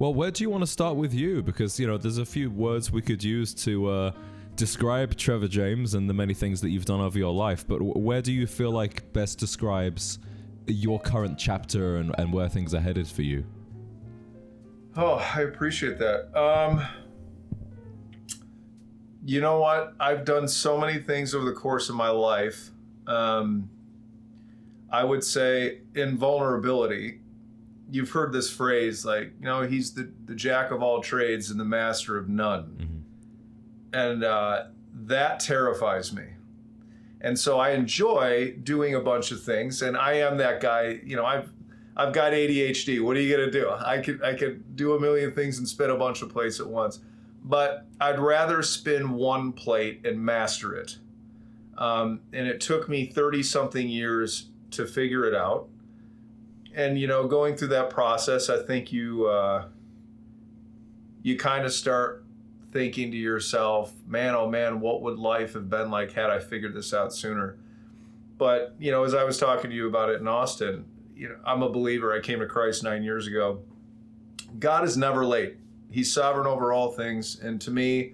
Well, where do you want to start with you? Because, there's a few words we could use to describe Trevor James and the many things that you've done over your life. But where do you feel like best describes your current chapter and where things are headed for you? Oh, I appreciate that. You know what? I've done so many things over the course of my life. I would say in vulnerability, you've heard this phrase, like, he's the jack of all trades and the master of none. Mm-hmm. And that terrifies me. And so I enjoy doing a bunch of things. And I am that guy, I've got ADHD. What are you going to do? I could do a million things and spin a bunch of plates at once. But I'd rather spin one plate and master it. And it took me 30-something years to figure it out. And, going through that process, I think you kind of start thinking to yourself, man, oh man, what would life have been like had I figured this out sooner? But, as I was talking to you about it in Austin, I'm a believer. I came to Christ 9 years ago. God is never late. He's sovereign over all things. And to me,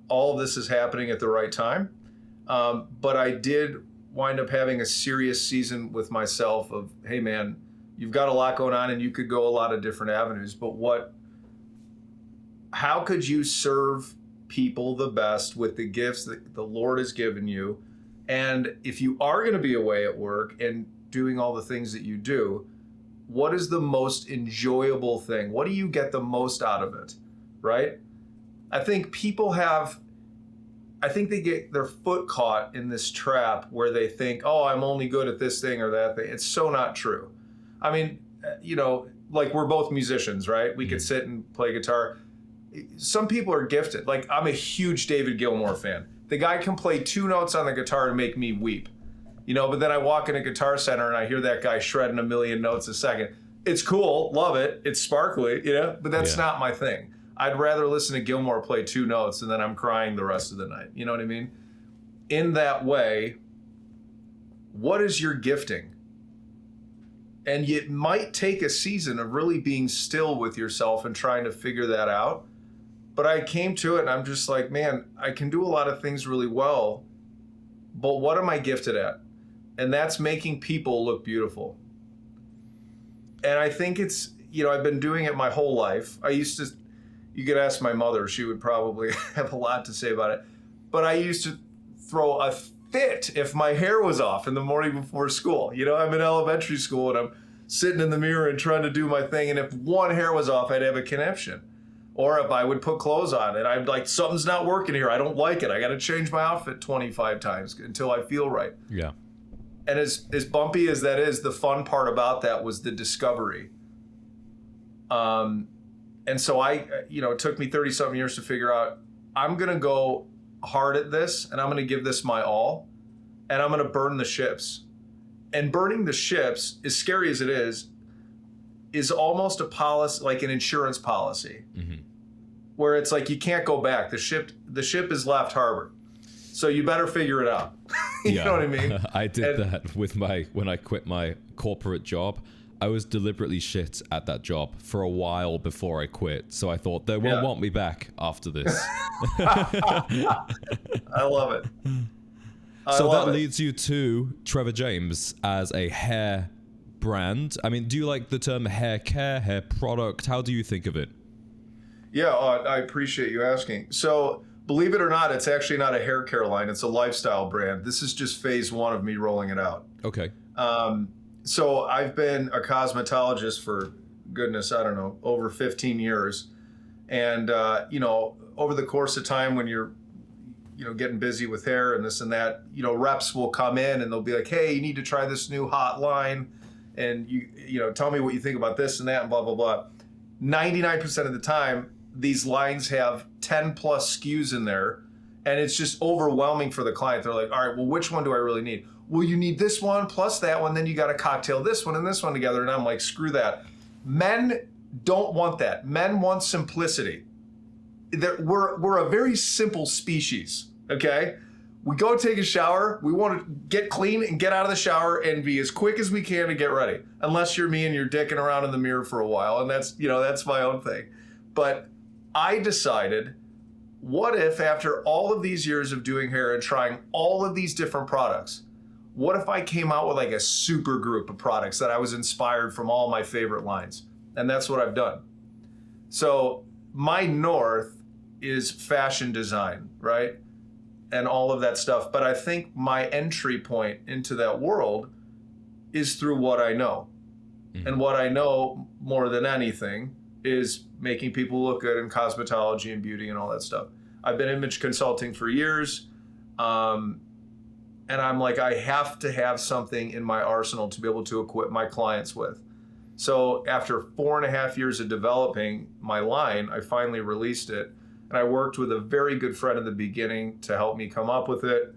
all of this is happening at the right time. But I did wind up having a serious season with myself of, hey man, you've got a lot going on and you could go a lot of different avenues, but how could you serve people the best with the gifts that the Lord has given you? And if you are going to be away at work and doing all the things that you do, what is the most enjoyable thing? What do you get the most out of it, right? I think they get their foot caught in this trap where they think, oh, I'm only good at this thing or that thing. It's so not true. I mean, like we're both musicians, right? We could sit and play guitar. Some people are gifted. Like I'm a huge David Gilmour fan. The guy can play 2 notes on the guitar and make me weep. But then I walk in a Guitar Center and I hear that guy shredding a million notes a second. It's cool, love it, it's sparkly, but that's not my thing. I'd rather listen to Gilmour play 2 notes and then I'm crying the rest of the night. You know what I mean? In that way, what is your gifting? And it might take a season of really being still with yourself and trying to figure that out. But I came to it and I'm just like, man, I can do a lot of things really well, but what am I gifted at? And that's making people look beautiful. And I think it's, I've been doing it my whole life. You could ask my mother, she would probably have a lot to say about it. But I used to throw a fit if my hair was off in the morning before school. I'm in elementary school and I'm sitting in the mirror and trying to do my thing. And if one hair was off, I'd have a conniption. Or if I would put clothes on and I'm like, something's not working here. I don't like it. I got to change my outfit 25 times until I feel right. Yeah. And as bumpy as that is, the fun part about that was the discovery. And so it took me 30-something years to figure out, I'm going to go hard at this and I'm going to give this my all and I'm going to burn the ships. And burning the ships, as scary as it is almost a policy, like an insurance policy, where it's like you can't go back. The ship is left harbor. So you better figure it out. You know what I mean? I did that when I quit my corporate job. I was deliberately shit at that job for a while before I quit. So I thought they won't want me back after this. I love it. So that leads you to Trevor James as a hair brand. I mean, do you like the term hair care, hair product? How do you think of it? Yeah, I appreciate you asking. So believe it or not, it's actually not a hair care line. It's a lifestyle brand. This is just phase 1 of me rolling it out. Okay. So I've been a cosmetologist for, goodness, I don't know, over 15 years. And, over the course of time when you're, getting busy with hair and this and that, reps will come in and they'll be like, hey, you need to try this new hot line. And tell me what you think about this and that and blah, blah, blah. 99% of the time, these lines have 10 plus SKUs in there and it's just overwhelming for the client. They're like, all right, well, which one do I really need? Well, you need this one plus that one, then you got to cocktail this one and this one together. And I'm like, screw that. Men don't want that. Men want simplicity. We're a very simple species, okay? We go take a shower. We want to get clean and get out of the shower and be as quick as we can to get ready. Unless you're me and you're dicking around in the mirror for a while, and that's my own thing. But I decided, what if after all of these years of doing hair and trying all of these different products, what if I came out with like a super group of products that I was inspired from all my favorite lines? And that's what I've done. So my north is fashion design, right? And all of that stuff. But I think my entry point into that world is through what I know. Mm-hmm. And what I know more than anything is making people look good in cosmetology and beauty and all that stuff. I've been image consulting for years. And I'm like, I have to have something in my arsenal to be able to equip my clients with. So after 4.5 years of developing my line, I finally released it. And I worked with a very good friend in the beginning to help me come up with it.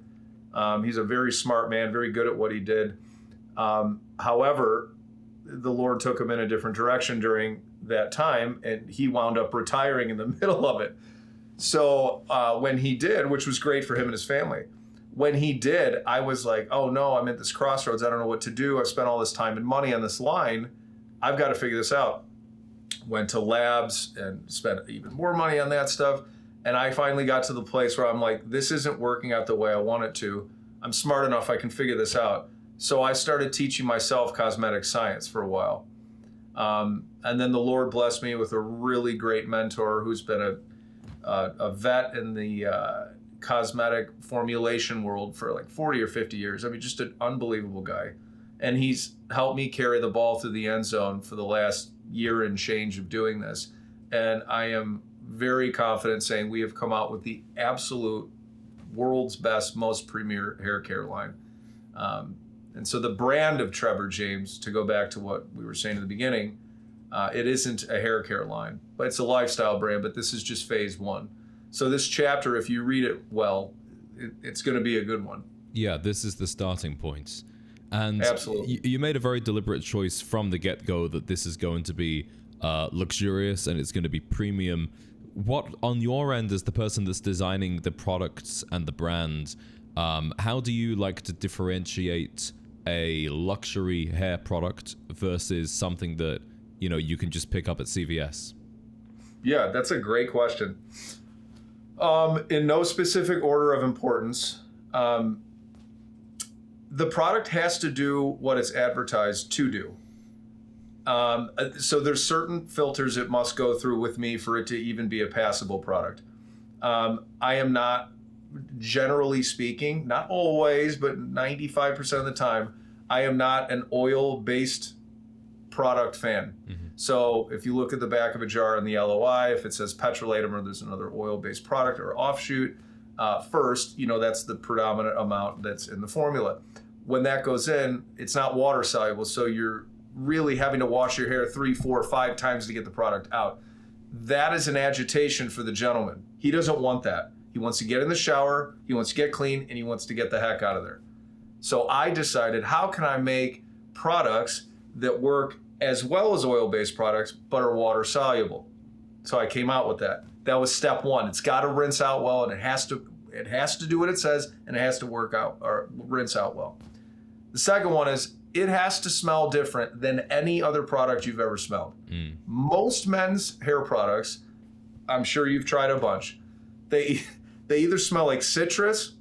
He's a very smart man, very good at what he did. However, the Lord took him in a different direction during that time, and he wound up retiring in the middle of it. So when he did, which was great for him and his family, when he did, I was like, oh no, I'm at this crossroads. I don't know what to do. I've spent all this time and money on this line. I've got to figure this out. Went to labs and spent even more money on that stuff. And I finally got to the place where I'm like, this isn't working out the way I want it to. I'm smart enough, I can figure this out. So I started teaching myself cosmetic science for a while. And then the Lord blessed me with a really great mentor who's been a vet in the cosmetic formulation world for like 40 or 50 years. I mean, just an unbelievable guy. And he's helped me carry the ball through the end zone for the last year and change of doing this. And I am very confident saying we have come out with the absolute world's best, most premier hair care line. And so the brand of Trevor James, to go back to what we were saying in the beginning, it isn't a hair care line, but it's a lifestyle brand, but this is just phase one. So this chapter, if you read it well, it's going to be a good one. Yeah, this is the starting point. And absolutely, you made a very deliberate choice from the get-go that this is going to be luxurious and it's going to be premium. What, on your end, as the person that's designing the products and the brand, how do you like to differentiate a luxury hair product versus something that, you know, you can just pick up at CVS? Yeah, that's a great question. In no specific order of importance, the product has to do what it's advertised to do. So there's certain filters it must go through with me for it to even be a passable product. I am not, generally speaking, not always, but 95% of the time, I am not an oil-based product fan. Mm-hmm. So if you look at the back of a jar in the LOI, if it says petrolatum or there's another oil-based product or offshoot, first, you know, that's the predominant amount that's in the formula. When that goes in, it's not water soluble, so you're really having to wash your hair 3, 4, 5 times to get the product out. That is an agitation for the gentleman. He doesn't want that. He wants to get in the shower, he wants to get clean, and he wants to get the heck out of there. So I decided, how can I make products that work as well as oil-based products, but are water soluble? So I came out with that. That was step one. It's got to rinse out well, and it has to do what it says, and it has to work out or rinse out well. The second one is it has to smell different than any other product you've ever smelled. Mm. Most men's hair products, I'm sure you've tried a bunch, they either smell like citrus,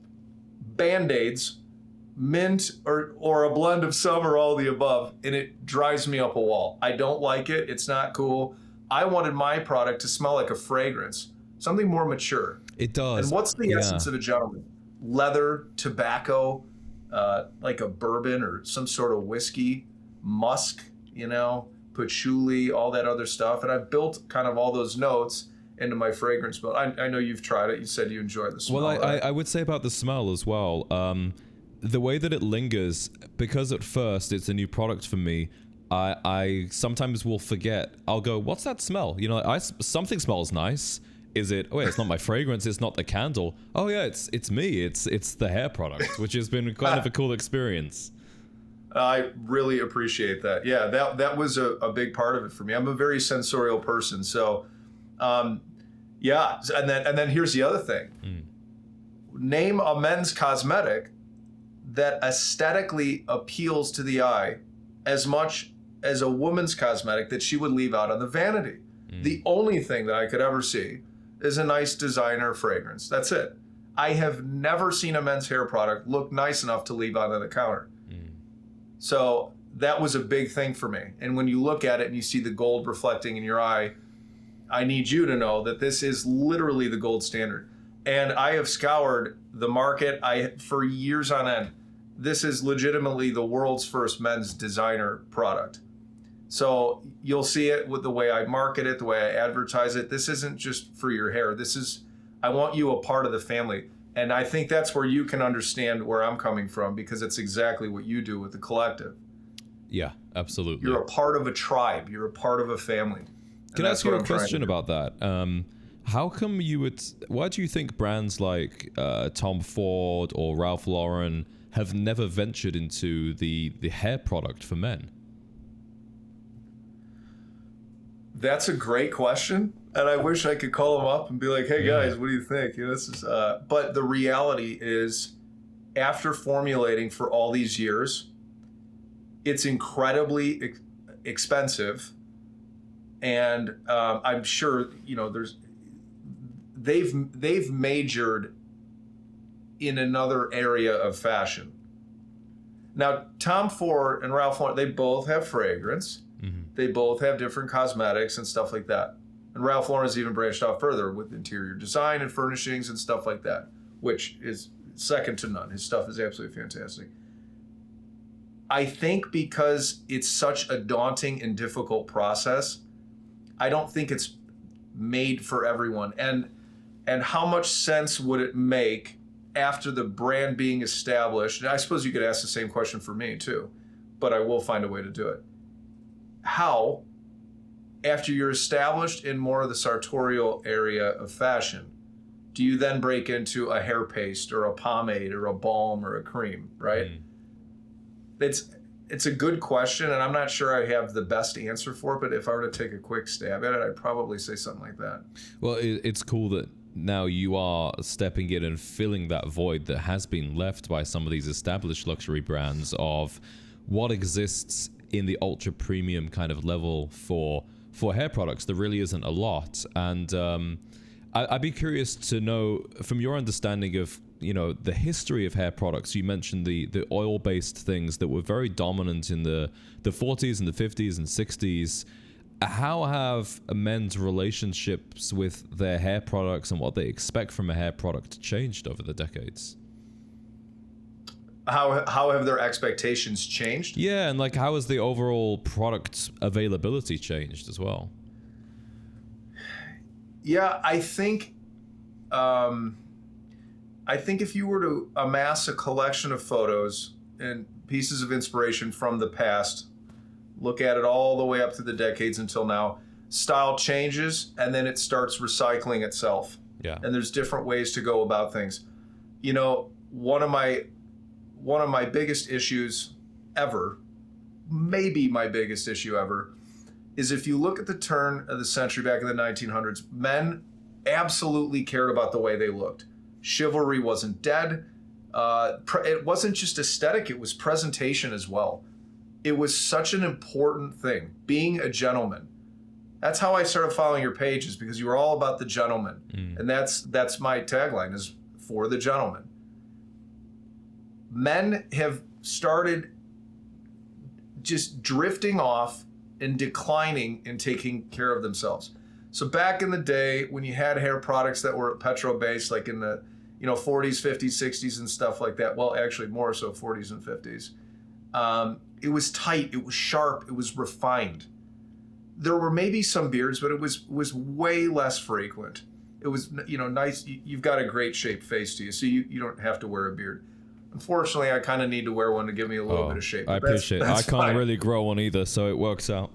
Band-Aids, mint, or a blend of some or all of the above, and it drives me up a wall. I don't like it. It's not cool. I wanted my product to smell like a fragrance, something more mature. It does. And what's the essence of a gentleman? Leather, tobacco, like a bourbon or some sort of whiskey, musk, you know, patchouli, all that other stuff. And I've built kind of all those notes into my fragrance. But I know you've tried it. You said you enjoy the smell. Well, right? I would say about the smell as well. The way that it lingers, because at first it's a new product for me, I sometimes will forget. I'll go, what's that smell? You know, something smells nice. Is it, oh wait, it's not my fragrance, it's not the candle. Oh yeah, it's me, it's the hair product, which has been kind of a cool experience. I really appreciate that. Yeah, that was a big part of it for me. I'm a very sensorial person, so yeah. And then here's the other thing. name a men's cosmetic that aesthetically appeals to the eye as much as a woman's cosmetic that she would leave out on the vanity. The only thing that I could ever see is a nice designer fragrance. That's it. I have never seen a men's hair product look nice enough to leave out on the counter. So that was a big thing for me. And when you look at it and you see the gold reflecting in your eye, I need you to know that this is literally the gold standard. And I have scoured the market for years on end. This is legitimately the world's first men's designer product. So you'll see it with the way I market it, the way I advertise it. This isn't just for your hair. I want you a part of the family. And I think that's where you can understand where I'm coming from, because it's exactly what you do with the collective. Yeah, absolutely. You're a part of a tribe. You're a part of a family. Can I ask you a question about that? Why do you think brands like Tom Ford or Ralph Lauren have never ventured into the hair product for men? That's a great question. And I wish I could call them up and be like, hey guys, what do you think? But the reality is, after formulating for all these years, it's incredibly expensive. And I'm sure, they've majored in another area of fashion. Now, Tom Ford and Ralph Lauren, they both have fragrance. They both have different cosmetics and stuff like that. And Ralph Lauren has even branched out further with interior design and furnishings and stuff like that, which is second to none. His stuff is absolutely fantastic. I think because it's such a daunting and difficult process, I don't think it's made for everyone. And how much sense would it make after the brand being established? And I suppose you could ask the same question for me too, but I will find a way to do it. How, after you're established in more of the sartorial area of fashion, do you then break into a hair paste or a pomade or a balm or a cream, right? It's a good question, and I'm not sure I have the best answer for it, but if I were to take a quick stab at it, I'd probably say something like that. Well, it's cool that now you are stepping in and filling that void that has been left by some of these established luxury brands of what exists in the ultra premium kind of level for hair products. There really isn't a lot. And I'd be curious to know, from your understanding of the history of hair products, you mentioned the oil-based things that were very dominant in the 40s and the 50s and 60s. How have men's relationships with their hair products and what they expect from a hair product changed over the decades? How have their expectations changed? Yeah, and like how has the overall product availability changed as well? Yeah, I think if you were to amass a collection of photos and pieces of inspiration from the past, look at it all the way up through the decades until now, style changes and then it starts recycling itself. Yeah. And there's different ways to go about things. One of my biggest issues ever, maybe my biggest issue ever, is if you look at the turn of the century back in the 1900s, men absolutely cared about the way they looked. Chivalry wasn't dead. It wasn't just aesthetic, it was presentation as well. It was such an important thing, being a gentleman. That's how I started following your pages, because you were all about the gentleman. And that's my tagline, is for the gentleman. Men have started just drifting off and declining and taking care of themselves. So back in the day when you had hair products that were petro-based, like in the 40s, 50s, 60s and stuff like that, well, actually more so 40s and 50s, it was tight, it was sharp, it was refined. There were maybe some beards, but it was way less frequent. It was nice. You've got a great shaped face to you, so you don't have to wear a beard. Unfortunately, I kind of need to wear one to give me a little bit of shape. I appreciate it. I can't really grow one either, so it works out.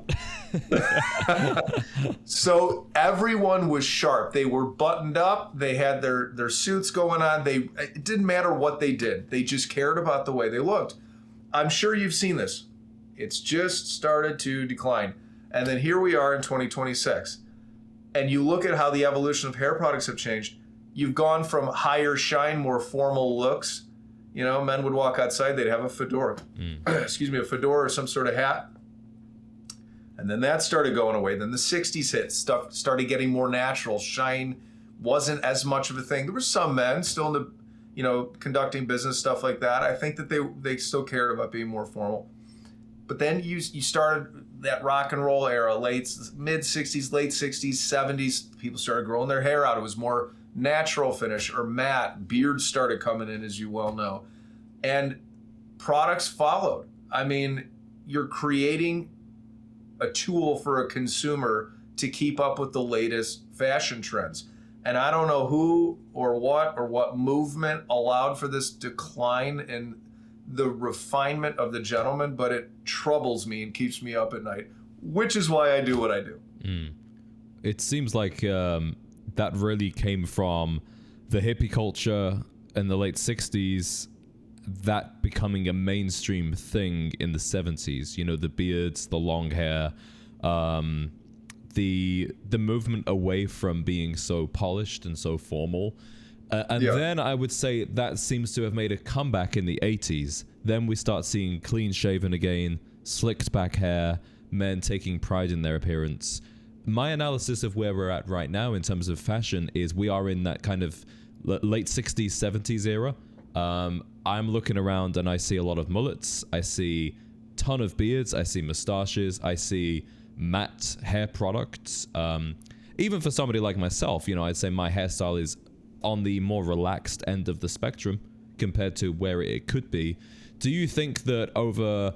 So everyone was sharp. They were buttoned up. They had their suits going on. It didn't matter what they did. They just cared about the way they looked. I'm sure you've seen this. It's just started to decline. And then here we are in 2026. And you look at how the evolution of hair products have changed. You've gone from higher shine, more formal looks. You know, men would walk outside, they'd have a fedora, excuse me, a fedora or some sort of hat. And then that started going away. Then the 60s hit, stuff started getting more natural. Shine wasn't as much of a thing. There were some men still in the, you know, conducting business, stuff like that. I think that they still cared about being more formal. But then you started that rock and roll era, mid 60s, late 60s, 70s. People started growing their hair out. It was more natural finish or matte. Beards started coming in, as you well know. And products followed. I mean, you're creating a tool for a consumer to keep up with the latest fashion trends. And I don't know who or what movement allowed for this decline in the refinement of the gentleman, but it troubles me and keeps me up at night, which is why I do what I do. It seems like that really came from the hippie culture in the late 60s, that becoming a mainstream thing in the 70s. You know, the beards, the long hair, the movement away from being so polished and so formal. Then I would say that seems to have made a comeback in the 80s. Then we start seeing clean shaven again, slicked back hair, men taking pride in their appearance. My analysis of where we're at right now in terms of fashion is we are in that kind of late 60s, 70s era. I'm looking around and I see a lot of mullets. I see a ton of beards. I see mustaches. I see matte hair products. Even for somebody like myself, you know, I'd say my hairstyle is on the more relaxed end of the spectrum compared to where it could be. Do you think that over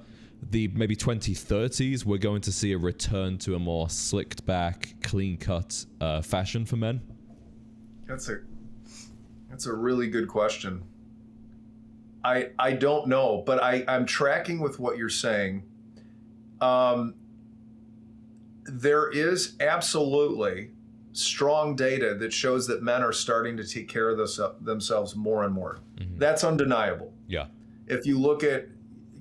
the maybe 2030s, we're going to see a return to a more slicked back, clean cut fashion for men? That's a really good question. I don't know, but I'm tracking with what you're saying. There is absolutely strong data that shows that men are starting to take care of themselves more and more. Mm-hmm. That's undeniable. Yeah. If you look at,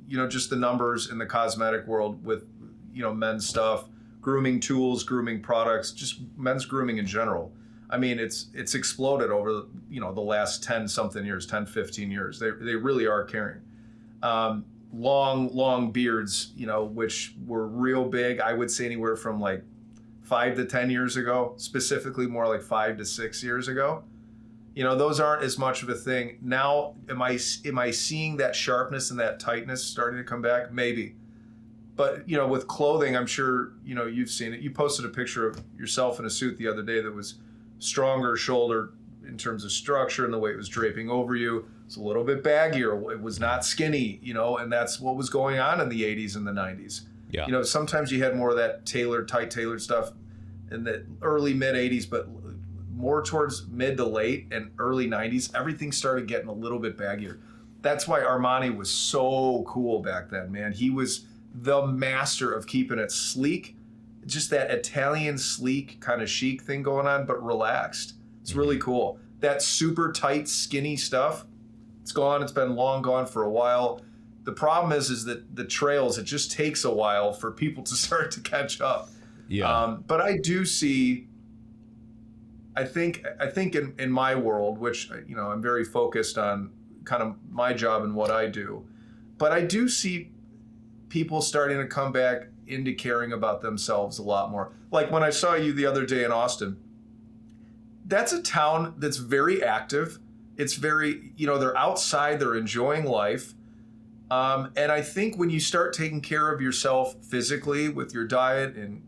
you know, just the numbers in the cosmetic world with, you know, men's stuff, grooming tools, grooming products, just men's grooming in general. I mean, it's exploded over, you know, the last 10 something years, 10, 15 years. They really are caring. Long beards, you know, which were real big. I would say anywhere from like 5 to 10 years ago, specifically more like 5 to 6 years ago. You know, those aren't as much of a thing. Now, am I seeing that sharpness and that tightness starting to come back? Maybe. But, you know, with clothing, I'm sure, you know, you've seen it. You posted a picture of yourself in a suit the other day that was stronger shoulder in terms of structure and the way it was draping over you. It's a little bit baggier. It was not skinny, you know, and that's what was going on in the 80s and the 90s. Yeah. You know, sometimes you had more of that tight tailored stuff in the early mid 80s, but more towards mid to late and early 90s, everything started getting a little bit baggier. That's why Armani was so cool back then, man. He was the master of keeping it sleek, just that Italian sleek kind of chic thing going on, but relaxed. It's really cool. That super tight, skinny stuff, it's gone. It's been long gone for a while. The problem is that the trails, it just takes a while for people to start to catch up. Yeah. But I do see, I think in my world, which, you know, I'm very focused on kind of my job and what I do, but I do see people starting to come back into caring about themselves a lot more. Like when I saw you the other day in Austin, that's a town that's very active. It's very, you know, they're outside, they're enjoying life. And I think when you start taking care of yourself physically with your diet and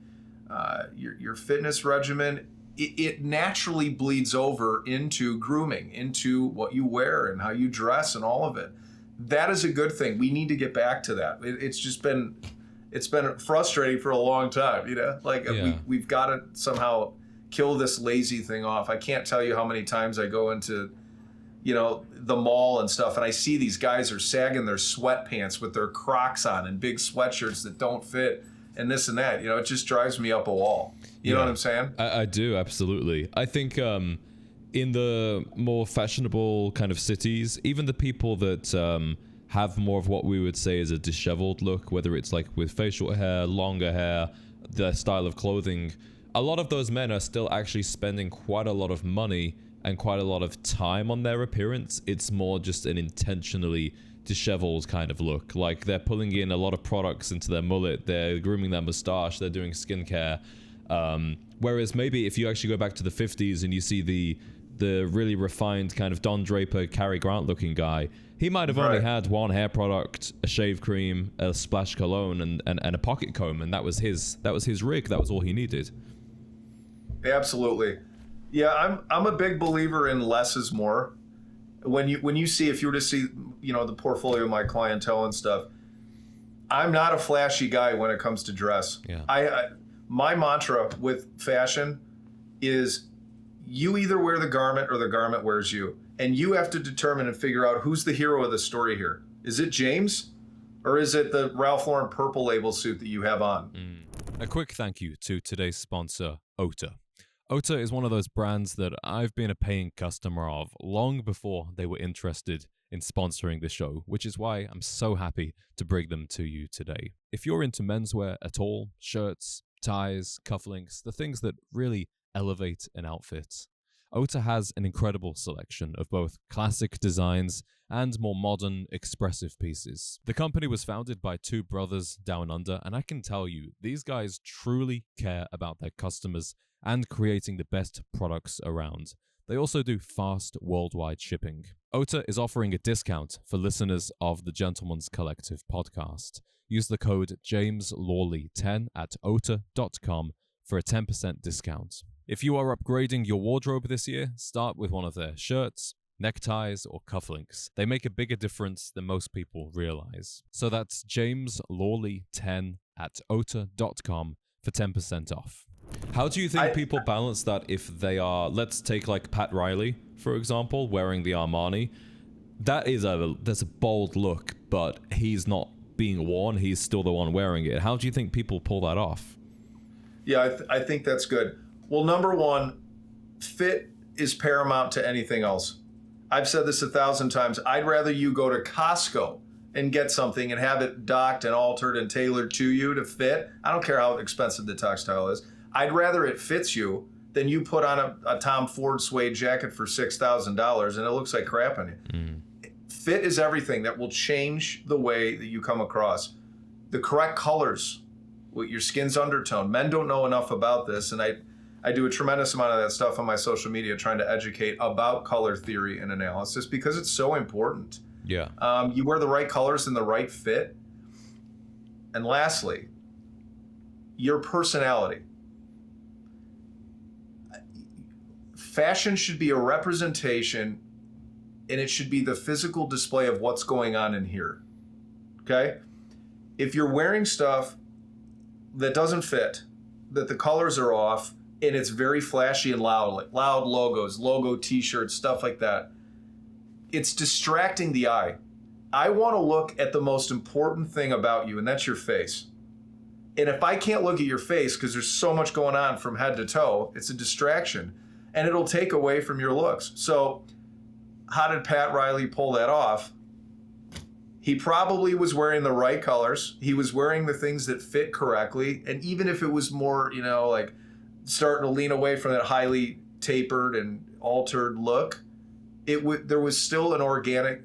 your fitness regimen, it naturally bleeds over into grooming, into what you wear and how you dress and all of it. That is a good thing. We need to get back to that. It's been frustrating for a long time, you know, like we've got to somehow kill this lazy thing off. I can't tell you how many times I go into, you know, the mall and stuff, and I see these guys are sagging their sweatpants with their Crocs on and big sweatshirts that don't fit and this and that. You know, it just drives me up a wall. You know what I'm saying? I do, absolutely. I think in the more fashionable kind of cities, even the people that have more of what we would say is a disheveled look, whether it's like with facial hair, longer hair, their style of clothing, a lot of those men are still actually spending quite a lot of money and quite a lot of time on their appearance. It's more just an intentionally disheveled kind of look. Like they're pulling in a lot of products into their mullet, they're grooming their mustache, they're doing skincare. Whereas maybe if you actually go back to the 50s and you see the really refined kind of Don Draper, Cary Grant looking guy, he might have only had one hair product, a shave cream, a splash cologne, and a pocket comb, and that was his rig. That was all he needed. Absolutely. Yeah, I'm a big believer in less is more. When you see, if you were to see, the portfolio of my clientele and stuff, I'm not a flashy guy when it comes to dress. Yeah. My mantra with fashion is you either wear the garment or the garment wears you. And you have to determine and figure out who's the hero of the story here. Is it James or is it the Ralph Lauren purple label suit that you have on? A quick thank you to today's sponsor, Ota. Ota is one of those brands that I've been a paying customer of long before they were interested in sponsoring the show, which is why I'm so happy to bring them to you today. If you're into menswear at all, shirts, ties, cufflinks, the things that really elevate an outfit, Ota has an incredible selection of both classic designs and more modern, expressive pieces. The company was founded by two brothers down under, and I can tell you, these guys truly care about their customers and creating the best products around. They also do fast worldwide shipping. Ota is offering a discount for listeners of the Gentleman's Collective podcast. Use the code JamesLawley10 at ota.com for a 10% discount. If you are upgrading your wardrobe this year, start with one of their shirts, neckties, or cufflinks. They make a bigger difference than most people realize. So that's JamesLawley10 at ota.com for 10% off. How do you think people balance that if they are, let's take like Pat Riley, for example, wearing the Armani. That's a bold look, but he's not being worn. He's still the one wearing it. How do you think people pull that off? Yeah, I think that's good. Well, number one, fit is paramount to anything else. I've said this 1,000 times. I'd rather you go to Costco and get something and have it docked and altered and tailored to you to fit. I don't care how expensive the textile is. I'd rather it fits you than you put on a Tom Ford suede jacket for $6,000 and it looks like crap on you. Fit is everything. That will change the way that you come across. The correct colors, with your skin's undertone. Men don't know enough about this, and I do a tremendous amount of that stuff on my social media trying to educate about color theory and analysis because it's so important. Yeah. You wear the right colors in the right fit. And lastly, your personality. Fashion should be a representation, and it should be the physical display of what's going on in here. Okay? If you're wearing stuff that doesn't fit, that the colors are off, and it's very flashy and loud, like loud logos, logo t-shirts, stuff like that, it's distracting the eye. I want to look at the most important thing about you, and that's your face. And if I can't look at your face because there's so much going on from head to toe, it's a distraction, and it'll take away from your looks. So how did Pat Riley pull that off? He probably was wearing the right colors. He was wearing the things that fit correctly. And even if it was more, like starting to lean away from that highly tapered and altered look, there was still an organic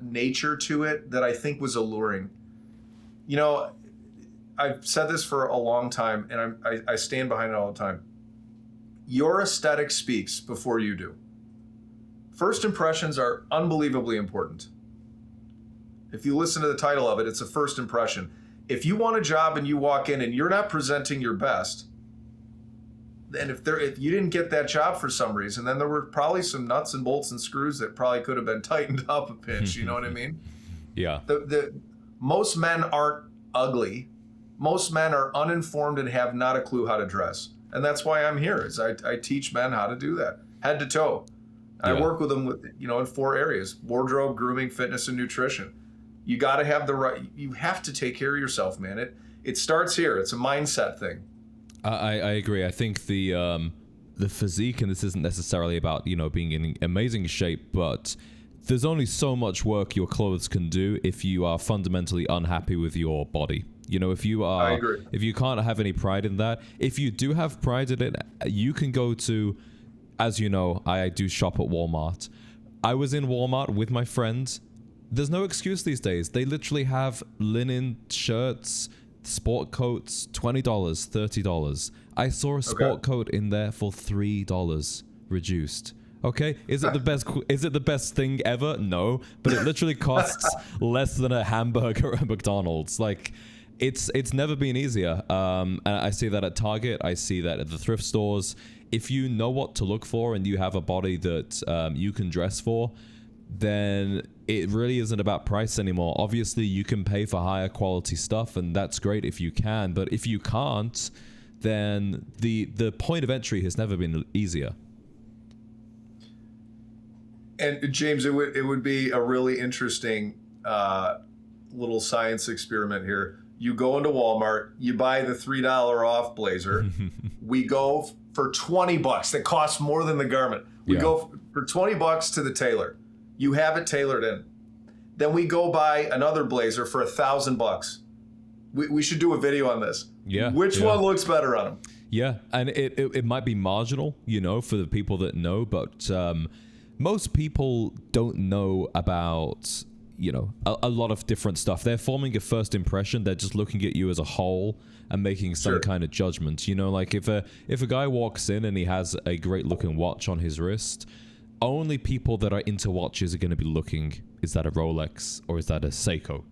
nature to it that I think was alluring. I've said this for a long time, and I stand behind it all the time. Your aesthetic speaks before you do. First impressions are unbelievably important. If you listen to the title of it, it's a first impression. If you want a job and you walk in and you're not presenting your best, and if you didn't get that job for some reason, then there were probably some nuts and bolts and screws that probably could have been tightened up a pinch. You know what I mean? Yeah. Most men aren't ugly. Most men are uninformed and have not a clue how to dress. And that's why I'm here. Is I teach men how to do that, head to toe. I work with them in 4 areas: wardrobe, grooming, fitness, and nutrition. You got to have you have to take care of yourself, man. It starts here. It's a mindset thing. I agree. I think the physique, and this isn't necessarily about, being in amazing shape, but there's only so much work your clothes can do if you are fundamentally unhappy with your body. If you are, I agree. If you can't have any pride in that, if you do have pride in it, you can go to as you know, I do shop at Walmart. I was in Walmart with my friend. There's no excuse these days. They literally have linen shirts, sport coats, $20, $30. I saw a sport coat in there for $3 reduced. Okay, is it the best? Is it the best thing ever? No, but it literally costs less than a hamburger at McDonald's. Like, it's never been easier. And I see that at Target. I see that at the thrift stores. If you know what to look for and you have a body that you can dress for, then it really isn't about price anymore. Obviously, you can pay for higher quality stuff, and that's great if you can. But if you can't, then the point of entry has never been easier. And James, it would be a really interesting little science experiment here. You go into Walmart, you buy the $3 off blazer. We go for $20. That costs more than the garment. We go for $20 to the tailor. You have it tailored in. Then we go buy another blazer for $1,000. We should do a video on this. Yeah. Which one looks better on them? Yeah, and it might be marginal, for the people that know, but most people don't know about, a lot of different stuff. They're forming a first impression. They're just looking at you as a whole and making some kind of judgment. Like if a guy walks in and he has a great looking watch on his wrist, only people that are into watches are going to be looking, is that a Rolex or is that a Seiko?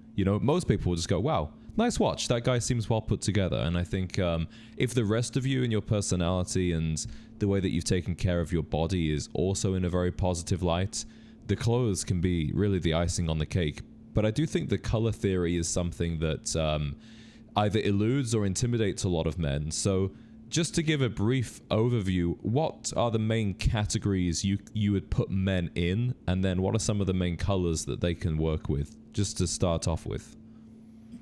Most people will just go, wow, nice watch. That guy seems well put together. And I think if the rest of you and your personality and the way that you've taken care of your body is also in a very positive light, the clothes can be really the icing on the cake. But I do think the color theory is something that either eludes or intimidates a lot of men. So just to give a brief overview, what are the main categories you would put men in? And then what are some of the main colors that they can work with, just to start off with?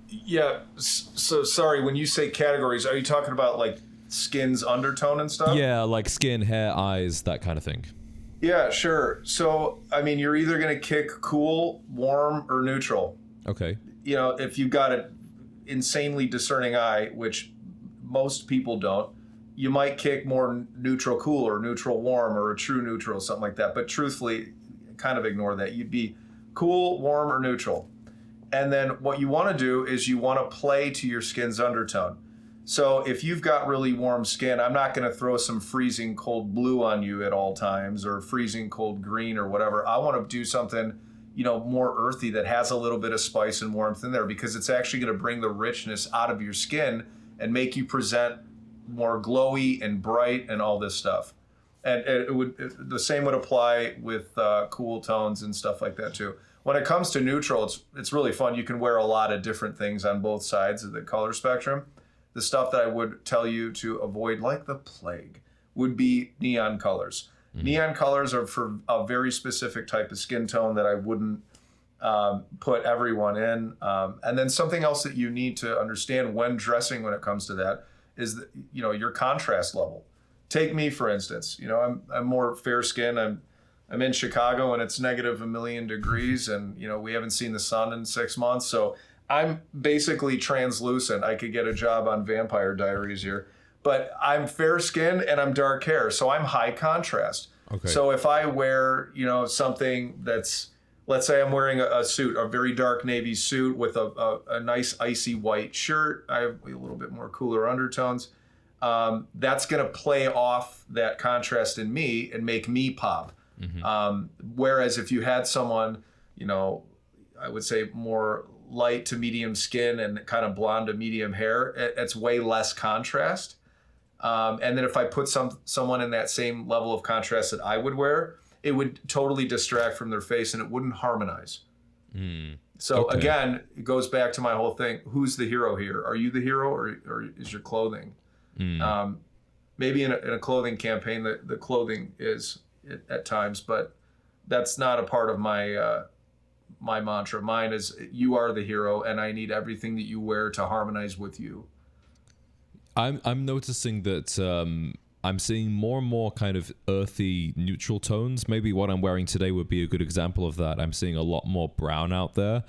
Yeah, so sorry, when you say categories, are you talking about like skin's undertone and stuff? Yeah, like skin, hair, eyes, that kind of thing. Yeah, sure. So, I mean, you're either going to kick cool, warm, or neutral. Okay. If you've got an insanely discerning eye, which most people don't, you might kick more neutral cool or neutral warm or a true neutral, something like that. But truthfully, kind of ignore that. You'd be cool, warm, or neutral. And then what you want to do is you want to play to your skin's undertone. So if you've got really warm skin, I'm not going to throw some freezing cold blue on you at all times or freezing cold green or whatever. I want to do something, more earthy that has a little bit of spice and warmth in there, because it's actually going to bring the richness out of your skin and make you present more glowy and bright and all this stuff. And the same would apply with cool tones and stuff like that too. When it comes to neutral, it's really fun. You can wear a lot of different things on both sides of the color spectrum. The stuff that I would tell you to avoid, like the plague, would be neon colors. Mm-hmm. Neon colors are for a very specific type of skin tone that I wouldn't put everyone in. And then something else that you need to understand when dressing, when it comes to that, is that, your contrast level. Take me, for instance. I'm more fair skinned. I'm in Chicago and it's negative 1,000,000 degrees, and we haven't seen the sun in 6 months, so I'm basically translucent. I could get a job on Vampire Diaries here, but I'm fair skinned and I'm dark hair, so I'm high contrast. Okay. So if I wear, something that's, let's say I'm wearing a suit, a very dark navy suit with a nice icy white shirt, I have a little bit more cooler undertones. That's going to play off that contrast in me and make me pop. Mm-hmm. Whereas if you had someone, I would say more light to medium skin and kind of blonde to medium hair, it's way less contrast. And then if I put someone in that same level of contrast that I would wear, it would totally distract from their face and it wouldn't harmonize. So again, it goes back to my whole thing. Who's the hero here? Are you the hero or is your clothing? Maybe in a clothing campaign, the clothing is at times, but that's not a part of my mantra. Mine is, you are the hero and I need everything that you wear to harmonize with you. I'm noticing that I'm seeing more and more kind of earthy neutral tones. Maybe what I'm wearing today would be a good example of that. I'm seeing a lot more brown out there.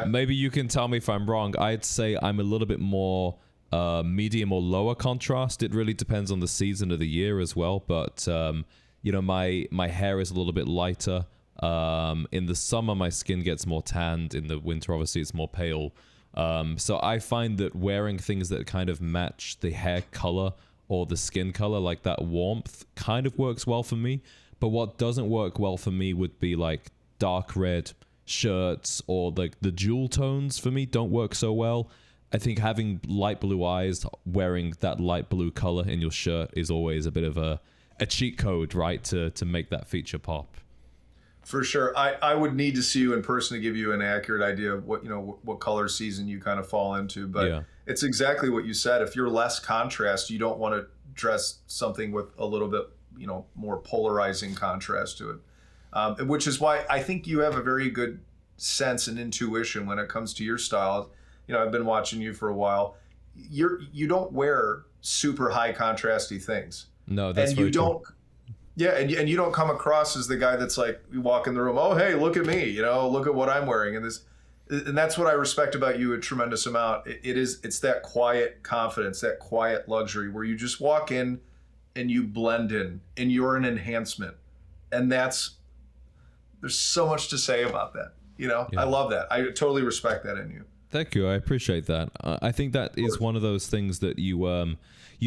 Maybe you can tell me if I'm wrong. I'd say I'm a little bit more medium or lower contrast. It really depends on the season of the year as well. But my hair is a little bit lighter. In the summer, my skin gets more tanned. In the winter, obviously, it's more pale. So I find that wearing things that kind of match the hair color or the skin color, like that warmth, kind of works well for me. But what doesn't work well for me would be like dark red shirts, or like the jewel tones for me don't work so well. I think having light blue eyes, wearing that light blue color in your shirt is always a bit of a cheat code, right? To make that feature pop. For sure. I would need to see you in person to give you an accurate idea of what color season you kind of fall into. But It's exactly what you said. If you're less contrast, you don't want to dress something with a little bit, more polarizing contrast to it. Which is why I think you have a very good sense and intuition when it comes to your style. I've been watching you for a while. You don't wear super high contrasty things. No, that's and very you don't. True. Yeah, and you don't come across as the guy that's like, you walk in the room, oh hey, look at me, look at what I'm wearing, and that's what I respect about you a tremendous amount. It's that quiet confidence, that quiet luxury where you just walk in and you blend in and you're an enhancement, and there's so much to say about that. I love that. I totally respect that in you. Thank you. I appreciate that. I think that is one of those things that you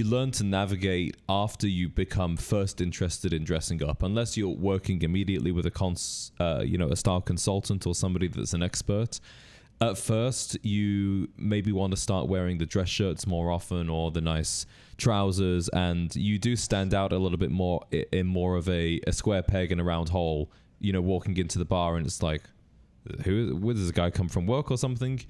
learn to navigate after you become first interested in dressing up. Unless you're working immediately with a style consultant or somebody that's an expert. At first, you maybe want to start wearing the dress shirts more often, or the nice trousers, and you do stand out a little bit more in more of a square peg in a round hole. Walking into the bar and it's like, where does this guy come from, work or something?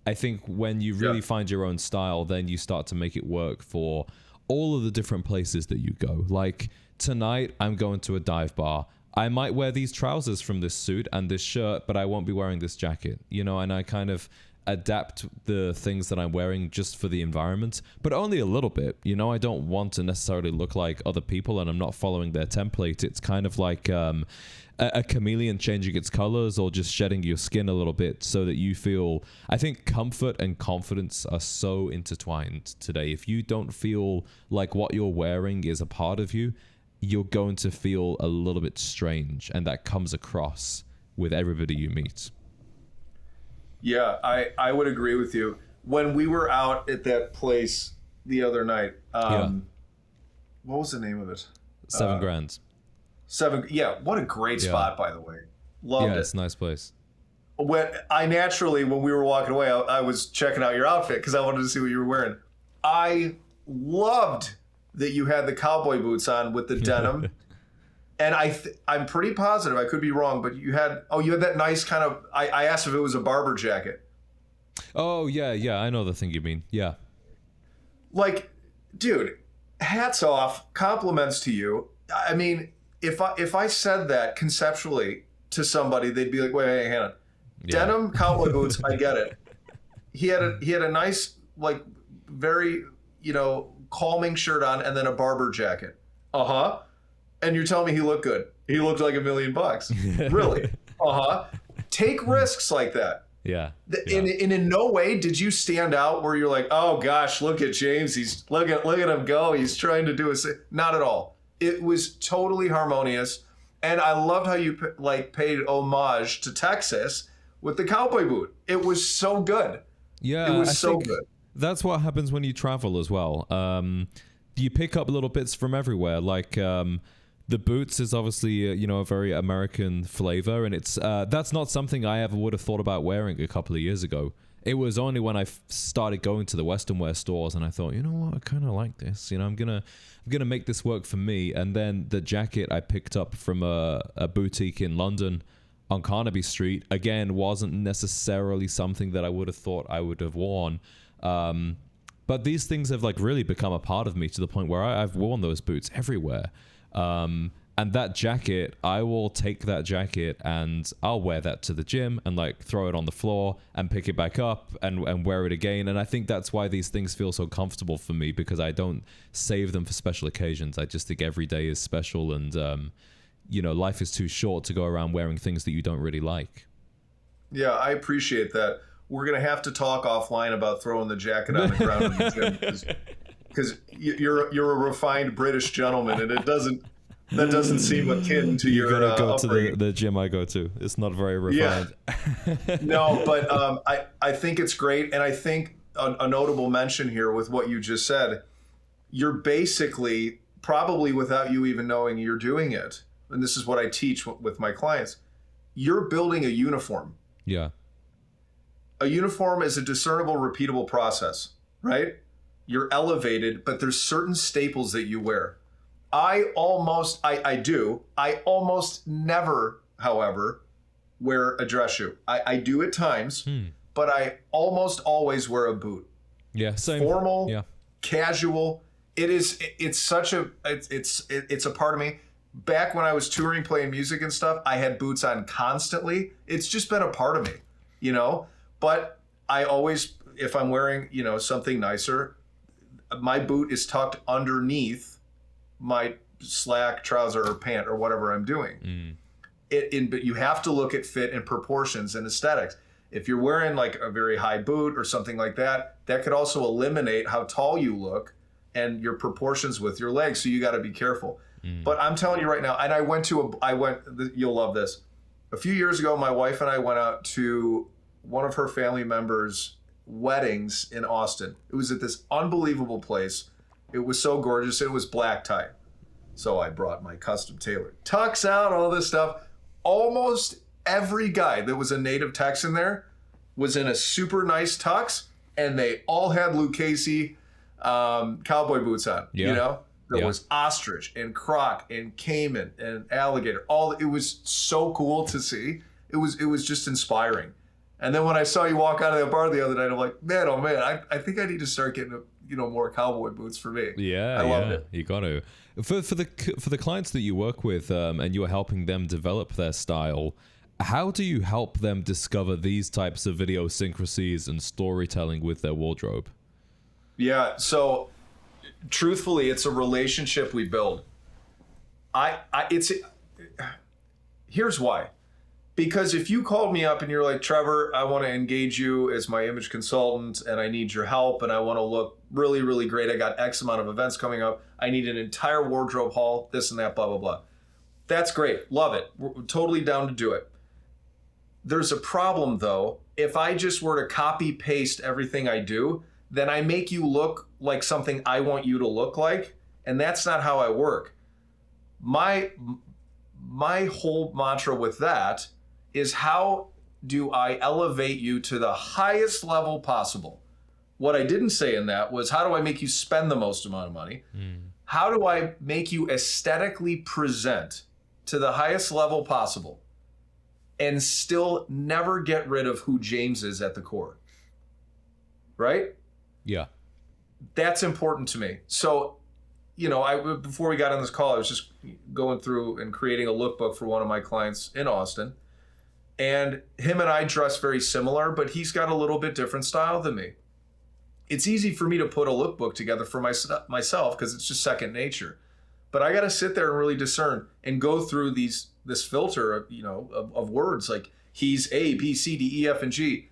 I think when you really find your own style, then you start to make it work for all of the different places that you go. Like tonight, I'm going to a dive bar. I might wear these trousers from this suit and this shirt, but I won't be wearing this jacket, and I kind of adapt the things that I'm wearing just for the environment, but only a little bit. I don't want to necessarily look like other people, and I'm not following their template. It's kind of like a chameleon changing its colors, or just shedding your skin a little bit so that you feel. I think comfort and confidence are so intertwined today. If you don't feel like what you're wearing is a part of you, you're going to feel a little bit strange, and that comes across with everybody you meet. Yeah, I would agree with you. When we were out at that place the other night, what was the name of it? 7 Grand. What a great spot, by the way. Loved it. Yeah, it's a nice place. When we were walking away, I was checking out your outfit because I wanted to see what you were wearing. I loved that you had the cowboy boots on with the denim. And I'm pretty positive, I could be wrong, but you had that nice kind of, I asked if it was a barber jacket. Oh, yeah, I know the thing you mean. Yeah. Like, dude, hats off, compliments to you. I mean, if I said that conceptually to somebody, they'd be like, wait, hang on. Yeah. Denim cowboy boots, I get it. He had a nice, like, very, calming shirt on, and then a barber jacket. Uh-huh. And you're telling me he looked good. He looked like $1 million. Really? Uh-huh. Take risks like that. Yeah. And in no way did you stand out where you're like, oh gosh, look at James. Look at him go. He's trying to do not at all. It was totally harmonious. And I loved how you paid homage to Texas with the cowboy boot. It was so good. Yeah. It was so good. That's what happens when you travel as well. You pick up little bits from everywhere. Like, the boots is obviously, a very American flavor, and it's that's not something I ever would have thought about wearing a couple of years ago. It was only when I started going to the Western wear stores and I thought, you know what, I kind of like this. I'm gonna make this work for me. And then the jacket I picked up from a boutique in London on Carnaby Street, again, wasn't necessarily something that I would have thought I would have worn. But these things have really become a part of me to the point where I've worn those boots everywhere. And that jacket, I will take that jacket and I'll wear that to the gym and throw it on the floor and pick it back up and wear it again. And I think that's why these things feel so comfortable for me, because I don't save them for special occasions. I just think every day is special, and, life is too short to go around wearing things that you don't really like. Yeah, I appreciate that. we're going to have to talk offline about throwing the jacket on the ground in the gym because you're a refined British gentleman, and that doesn't seem akin to your gotta go to upbringing. the gym I go to. It's not very refined. Yeah. No, but I think it's great, and I think a notable mention here with what you just said, you're basically, probably without you even knowing you're doing it, and this is what I teach with my clients, you're building a uniform. Yeah. A uniform is a discernible, repeatable process, right? You're elevated, but there's certain staples that you wear. I almost never, however, wear a dress shoe. I do at times, but I almost always wear a boot. Yeah, same. Formal, yeah. Casual. It's a part of me. Back when I was touring, playing music and stuff, I had boots on constantly. It's just been a part of me, you know? But I always, if I'm wearing, you know, something nicer, my boot is tucked underneath my slack trouser or pant or whatever I'm doing. But you have to look at fit and proportions and aesthetics. If you're wearing like a very high boot or something like that, that could also eliminate how tall you look and your proportions with your legs. So you got to be careful. But I'm telling you right now, and you'll love this. A few years ago, my wife and I went out to one of her family members' weddings in Austin. It was at this unbelievable place. It was so gorgeous. It was black tie. So I brought my custom tailored tux out, all this stuff. Almost every guy that was a native Texan there was in a super nice tux, and they all had Lucchese cowboy boots on. Yeah. You know, there was ostrich and croc and caiman and alligator. It was so cool to see. It was just inspiring. And then when I saw you walk out of that bar the other night, I'm like, man, oh man, I think I need to start getting more cowboy boots for me. Yeah, I loved it. You got to. For the clients that you work with, and you're helping them develop their style, how do you help them discover these types of idiosyncrasies and storytelling with their wardrobe? Yeah, so truthfully, it's a relationship we build. Here's why. Because if you called me up and you're like, Trevor, I want to engage you as my image consultant and I need your help and I want to look really, really great. I got X amount of events coming up. I need an entire wardrobe haul, this and that, blah, blah, blah. That's great. Love it. We're totally down to do it. There's a problem though. If I just were to copy paste everything I do, then I make you look like something I want you to look like. And that's not how I work. My whole mantra with that is, how do I elevate you to the highest level possible? What I didn't say in that was, how do I make you spend the most amount of money? How do I make you aesthetically present to the highest level possible and still never get rid of who James is at the core? Right? Yeah. That's important to me. So, before we got on this call, I was just going through and creating a lookbook for one of my clients in Austin. And him and I dress very similar, but he's got a little bit different style than me. It's easy for me to put a lookbook together for myself because it's just second nature. But I got to sit there and really discern and go through this filter of words like he's A, B, C, D, E, F, and G.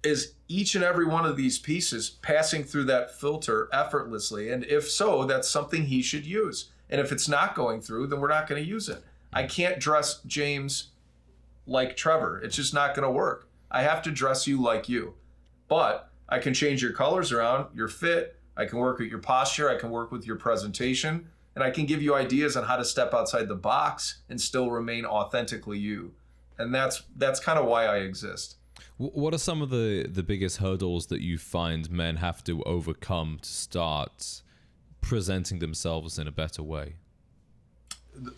Is each and every one of these pieces passing through that filter effortlessly? And if so, that's something he should use. And if it's not going through, then we're not going to use it. I can't dress James like Trevor. It's just not going to work. I have to dress you like you. But I can change your colors around, your fit. I can work with your posture. I can work with your presentation. And I can give you ideas on how to step outside the box and still remain authentically you. And that's kind of why I exist. What are some of the biggest hurdles that you find men have to overcome to start presenting themselves in a better way?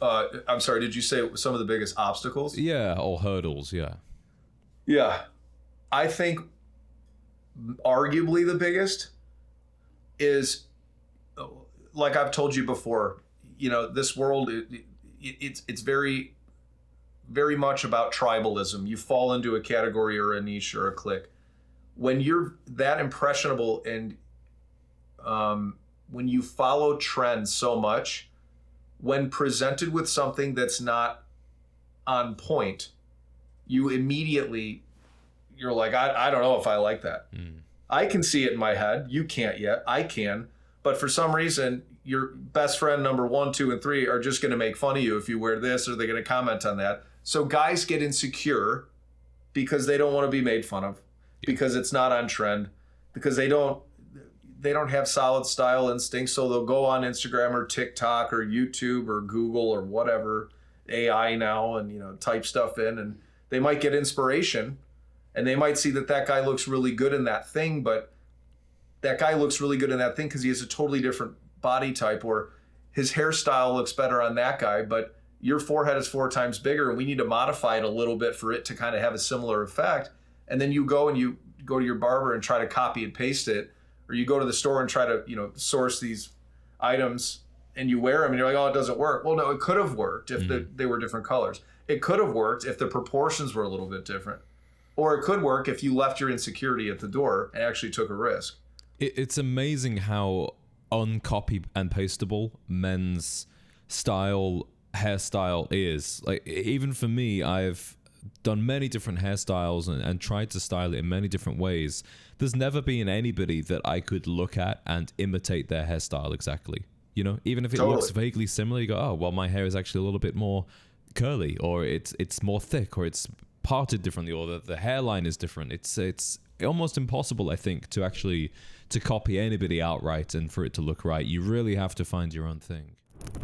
I'm sorry, did you say some of the biggest obstacles? Yeah, or hurdles, yeah. Yeah. I think arguably the biggest is, like I've told you before, this world, it's very, very much about tribalism. You fall into a category or a niche or a clique. When you're that impressionable and when you follow trends so much, when presented with something that's not on point, you immediately you're like, I don't know if I like that. I can see it in my head. You can't yet. I can. But for some reason, your best friend number 1, 2, and 3 are just going to make fun of you if you wear this, or they're going to comment on that. So guys get insecure because they don't want to be made fun of, because it's not on trend, because they don't have solid style instincts. So they'll go on Instagram or TikTok or YouTube or Google or whatever, AI now, and type stuff in, and they might get inspiration, and they might see that guy looks really good in that thing, but that guy looks really good in that thing because he has a totally different body type, or his hairstyle looks better on that guy, but your forehead is 4 times bigger, and we need to modify it a little bit for it to kind of have a similar effect. And then you go to your barber and try to copy and paste it, or you go to the store and try to source these items, and you wear them and you're like, oh, it doesn't work. Well, no, it could have worked if they were different colors. It could have worked if the proportions were a little bit different, or it could work if you left your insecurity at the door and actually took a risk. It's amazing how uncopy and pastable men's hairstyle is. Like, even for me, I've done many different hairstyles and tried to style it in many different ways. There's never been anybody that I could look at and imitate their hairstyle exactly. Even if it looks vaguely similar, you go, oh, well, my hair is actually a little bit more curly, or it's more thick, or it's parted differently, or the hairline is different. It's almost impossible, I think, to copy anybody outright and for it to look right. You really have to find your own thing.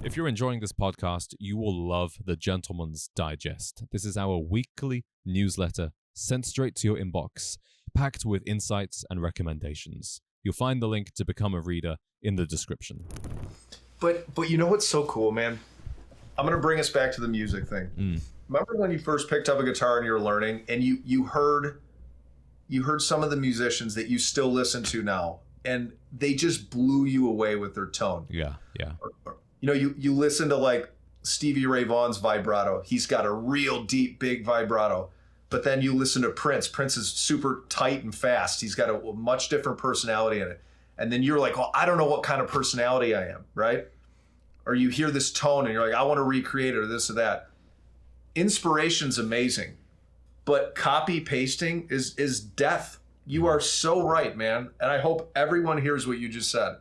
If you're enjoying this podcast, you will love the Gentleman's Digest. This is our weekly newsletter sent straight to your inbox, packed with insights and recommendations. You'll find the link to become a reader in the description. But you know what's so cool, man? I'm going to bring us back to the music thing. Remember when you first picked up a guitar and you were learning, and you heard some of the musicians that you still listen to now, and they just blew you away with their tone. Yeah. You listen to like Stevie Ray Vaughan's vibrato. He's got a real deep, big vibrato. But then you listen to Prince. Prince is super tight and fast. He's got a much different personality in it. And then you're like, well, I don't know what kind of personality I am, right? Or you hear this tone and you're like, I want to recreate it, or this or that. Inspiration's amazing, but copy pasting is death. You are so right, man. And I hope everyone hears what you just said.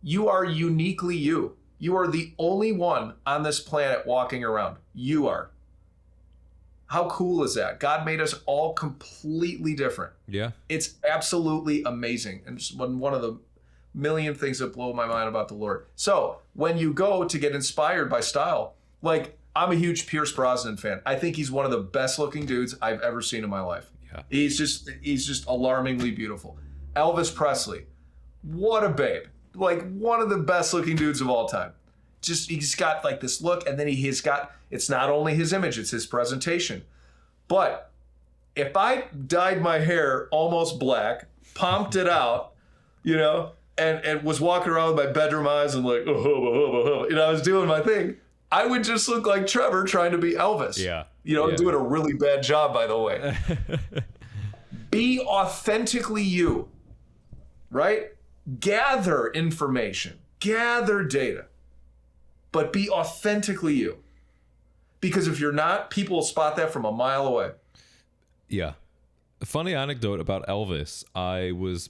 You are uniquely you. You are the only one on this planet walking around. You are. How cool is that? God made us all completely different. Yeah. It's absolutely amazing. And it's one of the million things that blow my mind about the Lord. So when you go to get inspired by style, like, I'm a huge Pierce Brosnan fan. I think he's one of the best looking dudes I've ever seen in my life. Yeah. He's just alarmingly beautiful. Elvis Presley, what a babe. Like, one of the best looking dudes of all time. He's got like this look, and then it's not only his image, it's his presentation. But if I dyed my hair almost black, pomped it out, and was walking around with my bedroom eyes and like, I was doing my thing, I would just look like Trevor trying to be Elvis. Yeah. Doing a really bad job, by the way. Be authentically you, right? Gather information, gather data, but be authentically you. Because if you're not, people will spot that from a mile away. Yeah. A funny anecdote about Elvis. I was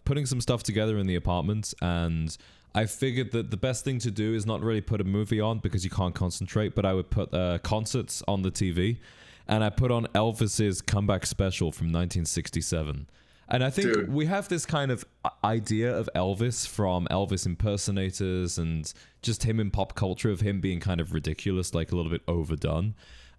putting some stuff together in the apartment, and I figured that the best thing to do is not really put a movie on because you can't concentrate, but I would put concerts on the TV, and I put on Elvis's comeback special from 1967. And I think we have this kind of idea of Elvis from Elvis impersonators and just him in pop culture, of him being kind of ridiculous, like a little bit overdone.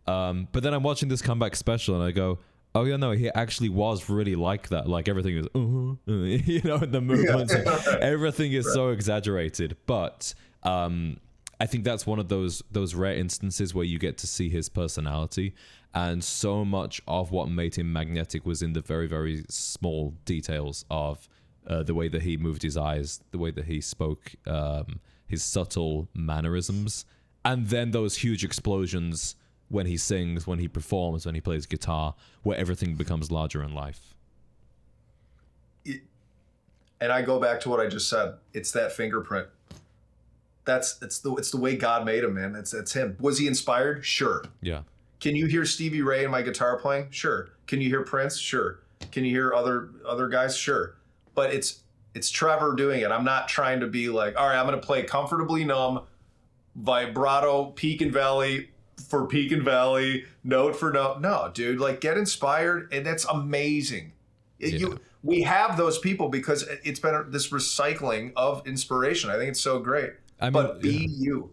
But then I'm watching this comeback special and I go, oh yeah, no, he actually was really like that. Like, everything is, the movements, everything is so exaggerated. But I think that's one of those rare instances where you get to see his personality. And so much of what made him magnetic was in the very, very small details of the way that he moved his eyes, the way that he spoke, his subtle mannerisms, and then those huge explosions when he sings, when he performs, when he plays guitar, where everything becomes larger in life. And I go back to what I just said. It's that fingerprint. It's the way God made him, man. It's him. Was he inspired? Sure. Yeah. Can you hear Stevie Ray in my guitar playing? Sure. Can you hear Prince? Sure. Can you hear other guys? Sure. But it's Trevor doing it. I'm not trying to be like, all right, I'm going to play Comfortably Numb, vibrato, peak and valley for peak and valley, note for note. No, dude, like get inspired, and that's amazing. We have those people because it's been this recycling of inspiration. I think it's so great. But be you.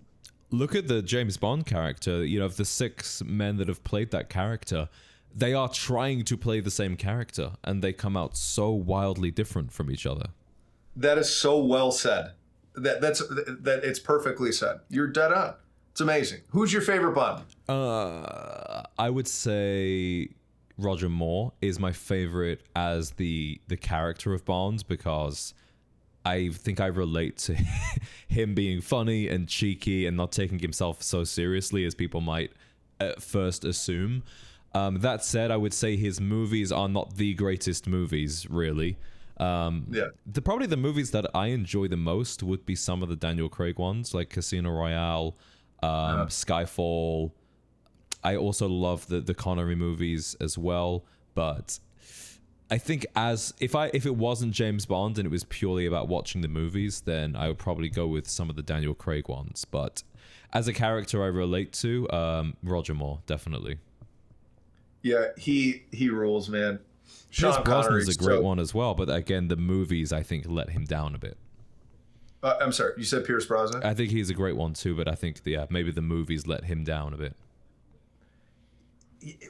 Look at the James Bond character. You know, of the 6 men that have played that character, they are trying to play the same character, and they come out so wildly different from each other. That is so well said. That it's perfectly said. You're dead on. It's amazing. Who's your favorite Bond? I would say Roger Moore is my favorite as the character of Bond, because I think I relate to him being funny and cheeky and not taking himself so seriously as people might at first assume. That said, I would say his movies are not the greatest movies, really. Probably the movies that I enjoy the most would be some of the Daniel Craig ones, like Casino Royale, Skyfall. I also love the Connery movies as well, but I think if it wasn't James Bond and it was purely about watching the movies, then I would probably go with some of the Daniel Craig ones. But as a character I relate to, Roger Moore, definitely. Yeah, he rules, man. Pierce Brosnan's a great one as well, but again, the movies I think let him down a bit. I'm sorry, you said Pierce Brosnan? I think he's a great one too, but I think maybe the movies let him down a bit.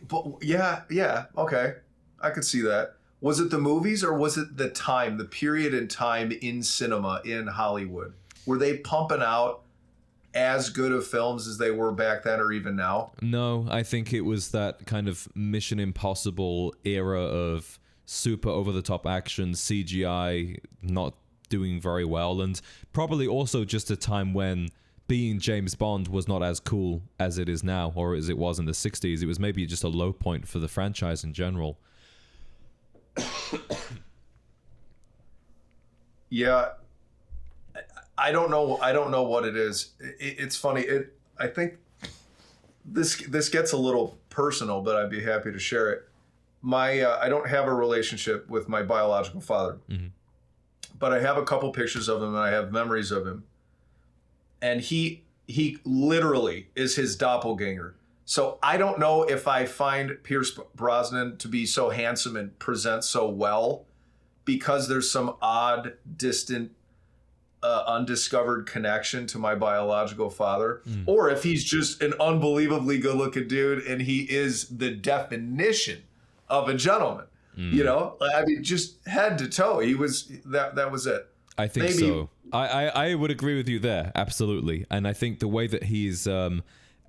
But yeah, okay, I could see that. Was it the movies or was it the period in time in cinema in Hollywood? Were they pumping out as good of films as they were back then or even now? No, I think it was that kind of Mission Impossible era of super over-the-top action, CGI not doing very well, and probably also just a time when being James Bond was not as cool as it is now, or as it was in the 60s. It was maybe just a low point for the franchise in general. Yeah, I don't know what it is. It's funny. I think this gets a little personal, but I'd be happy to share it. I don't have a relationship with my biological father, but I have a couple pictures of him and I have memories of him. And he literally is his doppelganger. So I don't know if I find Pierce Brosnan to be so handsome and present so well because there's some odd, distant, undiscovered connection to my biological father, or if he's just an unbelievably good-looking dude and he is the definition of a gentleman. You know, I mean, just head to toe, he was that was it. I think so. I would agree with you there, absolutely. And I think the way that he's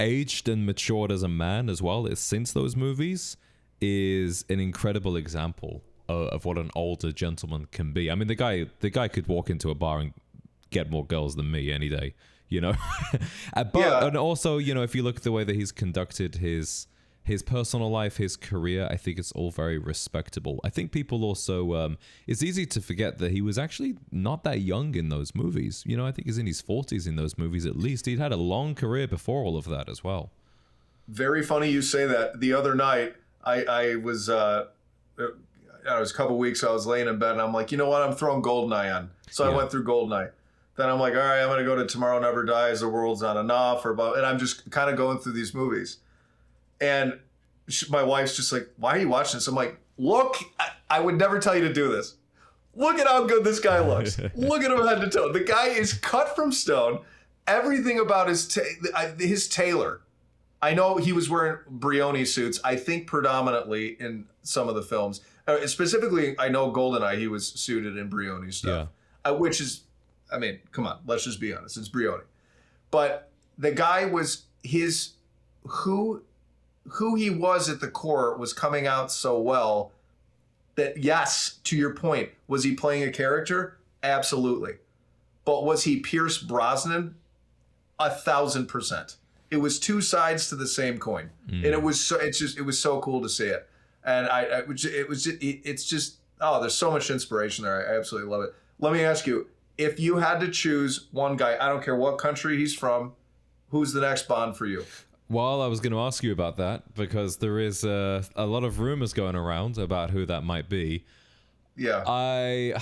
aged and matured as a man as well since those movies is an incredible example of what an older gentleman can be. I mean, the guy could walk into a bar and get more girls than me any day, you know. And also, you know, if you look at the way that he's conducted his personal life, his career, I think it's all very respectable. I think people also, it's easy to forget that he was actually not that young in those movies. You know, I think he's in his 40s in those movies at least. He'd had a long career before all of that as well. Very funny you say that. The other night, I was, it was a couple weeks, I was laying in bed and I'm like, you know what, I'm throwing Goldeneye on. So I went through Goldeneye. Then I'm like, all right, I'm going to go to Tomorrow Never Dies, The World's Not Enough, and I'm just kind of going through these movies. And my wife's just like, why are you watching this? I'm like, look, I would never tell you to do this. Look at how good this guy looks. Look at him head to toe. The guy is cut from stone. Everything about his tailor. I know he was wearing Brioni suits, I think predominantly in some of the films. Specifically, I know Goldeneye, he was suited in Brioni stuff. Which is, I mean, come on, let's just be honest. It's Brioni. But the guy was who he was at the core was coming out so well that, yes, to your point, was he playing a character? Absolutely. But was he Pierce Brosnan? 1,000%. It was two sides to the same coin. And it was so cool to see it. And it's just, there's so much inspiration there. I absolutely love it. Let me ask you, if you had to choose one guy, I don't care what country he's from, who's the next Bond for you? Well, I was going to ask you about that because there is a lot of rumors going around about who that might be. Yeah.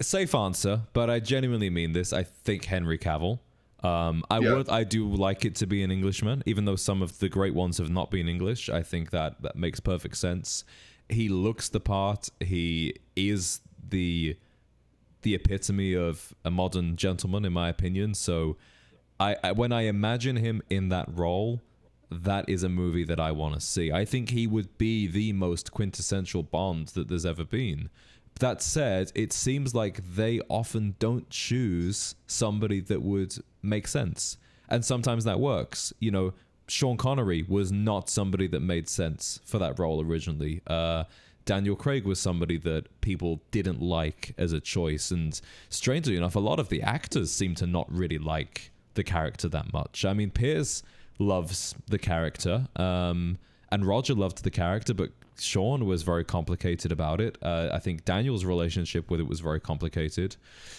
Safe answer, but I genuinely mean this. I think Henry Cavill. I do like it to be an Englishman, even though some of the great ones have not been English. I think that makes perfect sense. He looks the part. He is the epitome of a modern gentleman, in my opinion. So, when I imagine him in that role, that is a movie that I want to see. I think he would be the most quintessential Bond that there's ever been. That said, it seems like they often don't choose somebody that would make sense. And sometimes that works. You know, Sean Connery was not somebody that made sense for that role originally. Daniel Craig was somebody that people didn't like as a choice. And strangely enough, a lot of the actors seem to not really like the character that much. I mean, Piers loves the character, and Roger loved the character, but Sean was very complicated about it. I think Daniel's relationship with it was very complicated.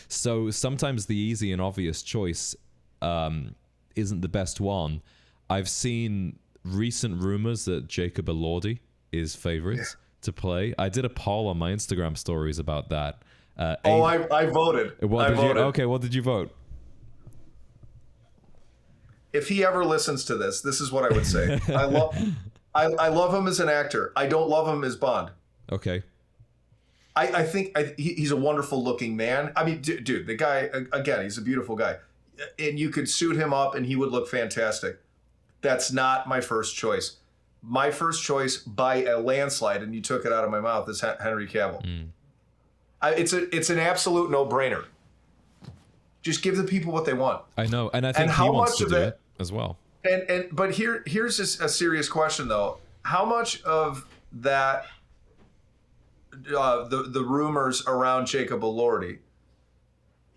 So sometimes the easy and obvious choice isn't the best one. I've seen recent rumors that Jacob Elordi is favorite to play. I did a poll on my Instagram stories about that. I voted. Okay, what did you vote? If he ever listens to this is what I would say. I love him as an actor. I don't love him as Bond. Okay. I think he's a wonderful looking man. I mean, dude, the guy, again, he's a beautiful guy. And you could suit him up and he would look fantastic. That's not my first choice. My first choice by a landslide, and you took it out of my mouth, is Henry Cavill. It's an absolute no-brainer. Just give the people what they want. I know, and I think he wants to do it as well. But here's a serious question though. How much of that the rumors around Jacob Elordi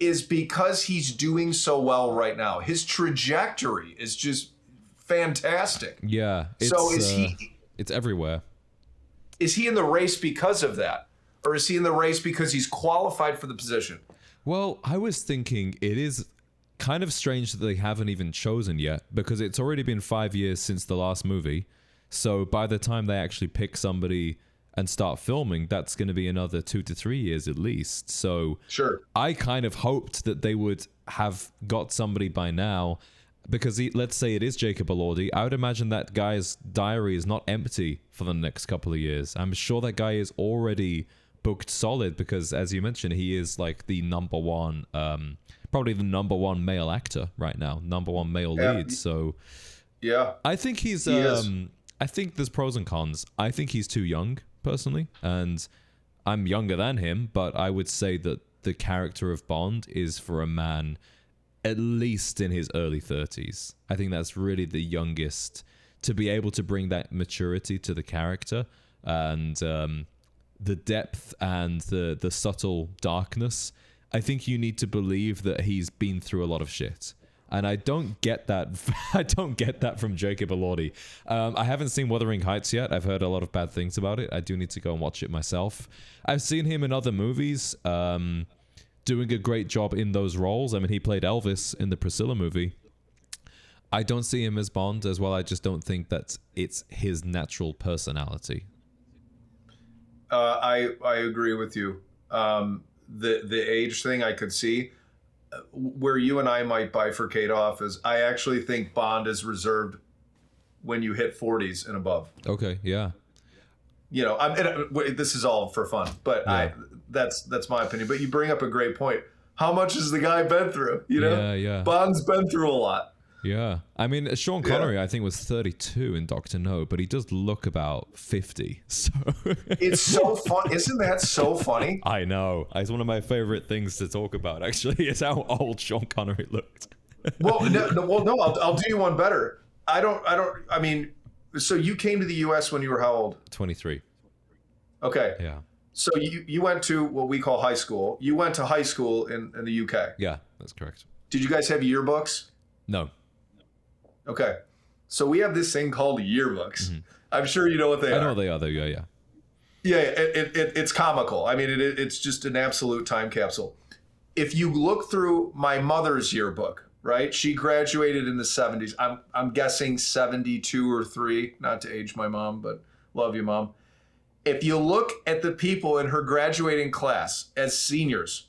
is because he's doing so well right now? His trajectory is just fantastic. Yeah. So it's everywhere. Is he in the race because of that? Or is he in the race because he's qualified for the position? Well, I was thinking it is kind of strange that they haven't even chosen yet, because it's already been 5 years since the last movie. So by the time they actually pick somebody and start filming, that's going to be another 2 to 3 years at least. So sure, I kind of hoped that they would have got somebody by now, because let's say it is Jacob Elordi. I would imagine that guy's diary is not empty for the next couple of years. I'm sure that guy is already booked solid, because as you mentioned, he is like the number one, probably the number one male actor right now, number one male lead. So yeah, I think he's I think there's pros and cons. I think he's too young personally, and I'm younger than him, but I would say that the character of Bond is for a man at least in his early 30s. I think that's really the youngest to be able to bring that maturity to the character, and the depth and the subtle darkness. I think you need to believe that he's been through a lot of shit. And I don't get that. I don't get that from Jacob Elordi. I haven't seen Wuthering Heights yet. I've heard a lot of bad things about it. I do need to go and watch it myself. I've seen him in other movies, doing a great job in those roles. I mean, he played Elvis in the Priscilla movie. I don't see him as Bond as well. I just don't think that it's his natural personality. I agree with you. The age thing I could see. Where you and I might bifurcate off is I actually think Bond is reserved when you hit 40s and above. Okay, yeah. You know, this is all for fun, but yeah. That's my opinion. But you bring up a great point. How much has the guy been through? You know, yeah. Bond's been through a lot. Yeah, I mean, Sean Connery, I think, was 32 in Dr. No, but he does look about 50. So it's so fun, isn't that so funny? I know. It's one of my favorite things to talk about. Actually, is how old Sean Connery looked. No. I'll do you one better. I mean, so you came to the U.S. when you were how old? 23. Okay. Yeah. So you went to what we call high school. You went to high school in the UK. Yeah, that's correct. Did you guys have yearbooks? No. Okay. So we have this thing called yearbooks. Mm-hmm. I'm sure you know what they are. I know what they are, though. Yeah. Yeah, it's comical. I mean, it's just an absolute time capsule. If you look through my mother's yearbook, right? She graduated in the 70s. I'm guessing 72 or 3, not to age my mom, but love you, Mom. If you look at the people in her graduating class as seniors,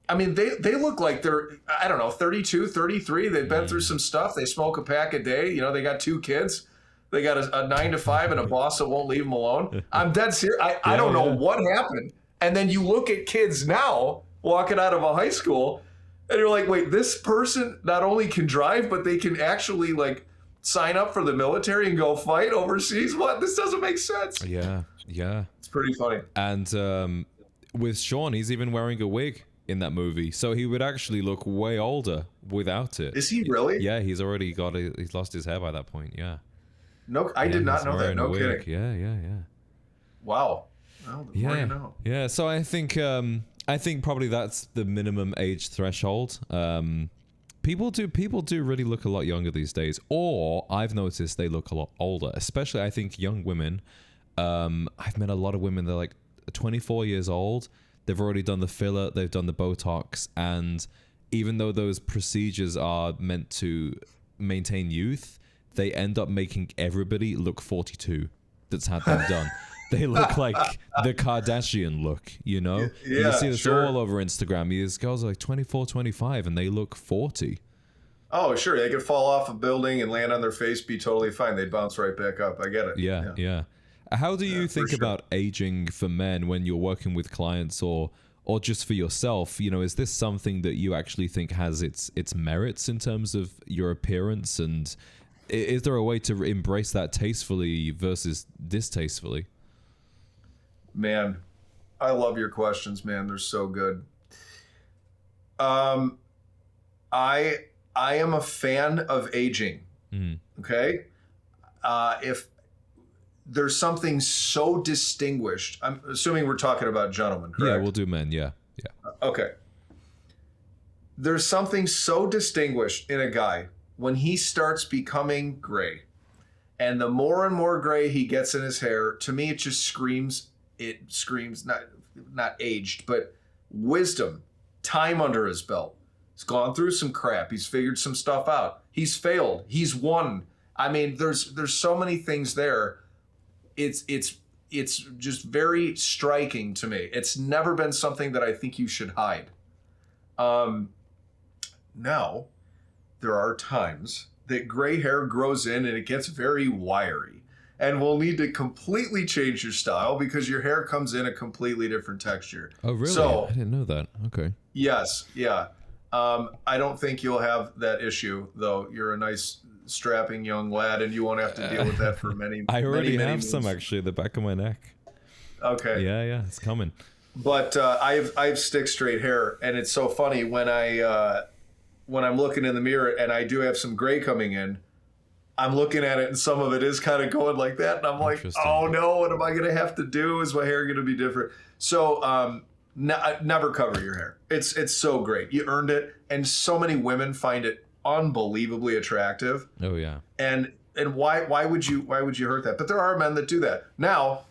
I mean, they look like they're, I don't know, 32, 33. They've been through some stuff. They smoke a pack a day. You know, they got 2 kids. They got a 9 to 5 and a boss that won't leave them alone. I'm dead serious. I don't know what happened. And then you look at kids now walking out of a high school and you're like, wait, this person not only can drive, but they can actually like sign up for the military and go fight overseas. What? This doesn't make sense. Yeah. It's pretty funny. And with Sean, he's even wearing a wig in that movie, so he would actually look way older without it. Is he really? Yeah, he's already he's lost his hair by that point. Yeah. No, I did not know that. No kidding. Yeah. Wow. Well, the more you know. Yeah. So I think probably that's the minimum age threshold. People do really look a lot younger these days, or I've noticed they look a lot older. Especially, I think young women. I've met a lot of women that are like 24 years old. They've already done the filler, they've done the Botox, and even though those procedures are meant to maintain youth, they end up making everybody look 42 that's had them done. They look like the Kardashian look, you know? Yeah, you see this sure. all over Instagram. These girls are like 24, 25, and they look 40. Oh, sure. They could fall off a building and land on their face, be totally fine. They'd bounce right back up. I get it. Yeah. How do you think about aging for men when you're working with clients or just for yourself? You know, is this something that you actually think has its merits in terms of your appearance? And is there a way to embrace that tastefully versus distastefully? Man, I love your questions, man. They're so good. I am a fan of aging. Okay? If there's something so distinguished, I'm assuming we're talking about gentlemen, correct? Yeah, we'll do men. Yeah. Okay. There's something so distinguished in a guy when he starts becoming gray. And the more and more gray he gets in his hair, to me, it screams not aged, but wisdom, time under his belt. He's gone through some crap. He's figured some stuff out. He's failed. He's won. I mean, there's so many things there. It's just very striking to me. It's never been something that I think you should hide. Now, there are times that gray hair grows in and it gets very wiry. And we'll need to completely change your style because your hair comes in a completely different texture. Oh, really? So, I didn't know that. Okay. Yes, yeah. I don't think you'll have that issue, though. You're a nice, strapping young lad, and you won't have to deal with that for many. I already many have some actually at the back of my neck. Okay. Yeah, it's coming. But I have stick straight hair, and it's so funny when I'm looking in the mirror and I do have some gray coming in. I'm looking at it and some of it is kind of going like that, and I'm like, oh no, what am I gonna have to do? Is my hair gonna be different? So never cover your hair. It's so great. You earned it, and so many women find it unbelievably attractive. Oh yeah. And why would you hurt that? But there are men that do that. Now,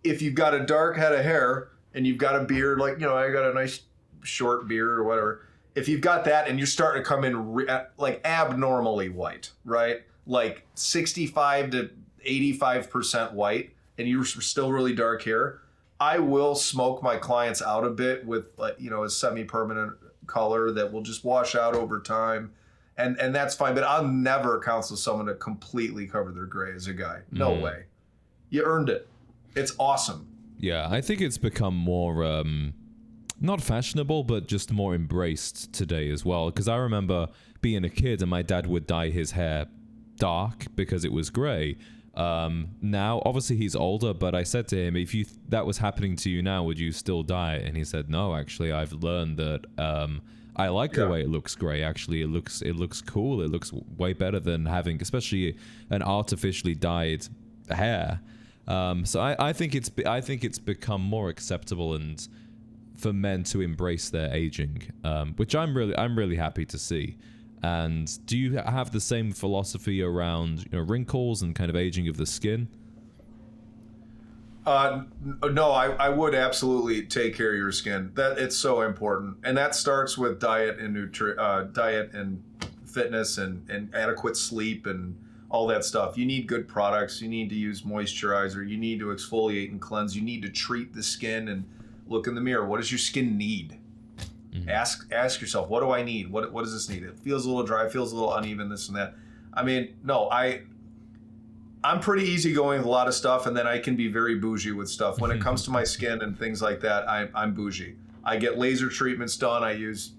if you've got a dark head of hair and you've got a beard, like, you know, I got a nice short beard or whatever. If you've got that and you're starting to come in like abnormally white, right? Like 65 to 85% white, and you're still really dark hair, I will smoke my clients out a bit with, like, you know, a semi-permanent color that will just wash out over time. And that's fine, but I'll never counsel someone to completely cover their gray as a guy. No way. You earned it. It's awesome. Yeah, I think it's become more, not fashionable, but just more embraced today as well. Because I remember being a kid and my dad would dye his hair dark because it was gray. Now, obviously he's older, but I said to him, if that was happening to you now, would you still dye it? And he said, no, actually, I've learned that I like the way it looks gray. Actually, it looks cool. It looks way better than having, especially an artificially dyed hair. So I think it's become more acceptable and for men to embrace their aging, which I'm really happy to see. And do you have the same philosophy around, you know, wrinkles and kind of aging of the skin? No, I would absolutely take care of your skin. That it's so important, and that starts with diet and fitness and adequate sleep and all that stuff. You need good products. You need to use moisturizer. You need to exfoliate and cleanse. You need to treat the skin and look in the mirror. What does your skin need? Ask yourself, what do I need? What does this need? It feels a little dry, it feels a little uneven, this and that. I mean, no, I'm pretty easygoing with a lot of stuff, and then I can be very bougie with stuff. When it comes to my skin and things like that, I'm bougie. I get laser treatments done. I use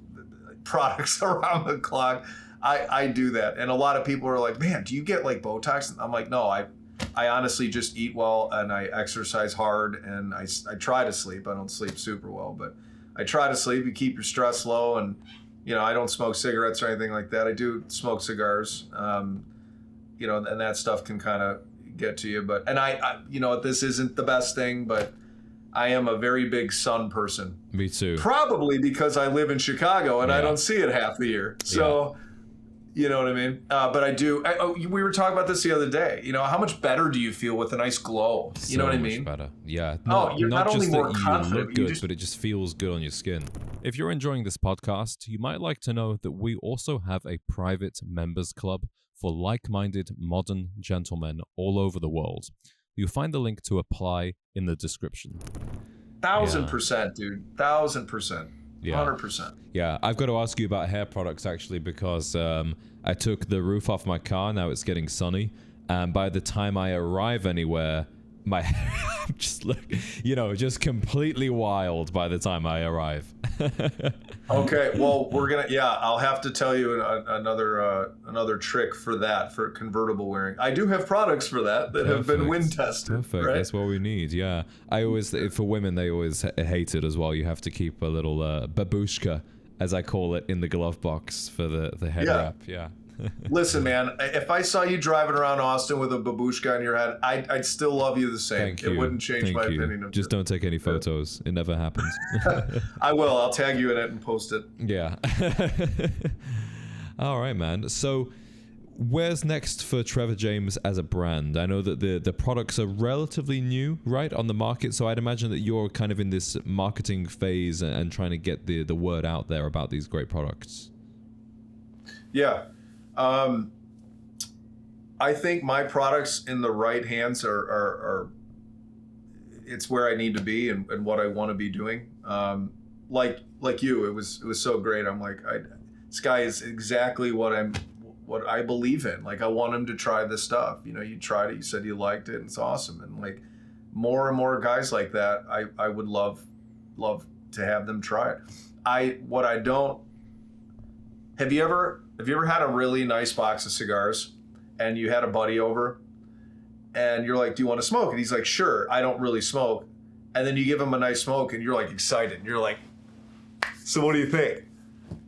products around the clock. I do that. And a lot of people are like, man, do you get like Botox? I'm like, no, I honestly just eat well and I exercise hard and I try to sleep. I don't sleep super well, but I try to sleep. You keep your stress low, and I don't smoke cigarettes or anything like that. I do smoke cigars, and that stuff can kind of get to you. But I this isn't the best thing, but I am a very big sun person. Me too. Probably because I live in Chicago and I don't see it half the year. So. Yeah. You know what I mean? But I do. We were talking about this the other day. How much better do you feel with a nice glow? You know what I mean? Better. Yeah. You're not only just more that confident, you look good, but it just feels good on your skin. If you're enjoying this podcast, you might like to know that we also have a private members club for like-minded modern gentlemen all over the world. You'll find the link to apply in the description. 1000%, dude. 1000%. Yeah. 100%. Yeah, I've got to ask you about hair products actually, because I took the roof off my car. Now it's getting sunny, and by the time I arrive anywhere, my hair just just completely wild by the time I arrive. Okay, well, I'll have to tell you another trick for that, for convertible wearing. I do have products for that have been wind tested. Perfect. Right? That's what we need. Yeah, I always, for women, they always hate it as well. You have to keep a little babushka, as I call it, in the glove box for the head wrap. Yeah. Listen, man, if I saw you driving around Austin with a babushka on your head, I'd still love you the same. Thank you. It wouldn't change my opinion of Just don't take any photos. It never happens. I will. I'll tag you in it and post it. Yeah. All right, man. So where's next for Trevor James as a brand? I know that the products are relatively new, right, on the market. So I'd imagine that you're kind of in this marketing phase and trying to get the word out there about these great products. Yeah. I think my products in the right hands are it's where I need to be and what I want to be doing. Like you, it was so great. I'm like, this guy is exactly what I believe in. Like, I want him to try this stuff. You tried it, you said you liked it, and it's awesome. And like more and more guys like that, I would love to have them try it. Have you ever had a really nice box of cigars and you had a buddy over and you're like, do you want to smoke? And he's like, sure, I don't really smoke. And then you give him a nice smoke and you're like excited. And you're like, so what do you think?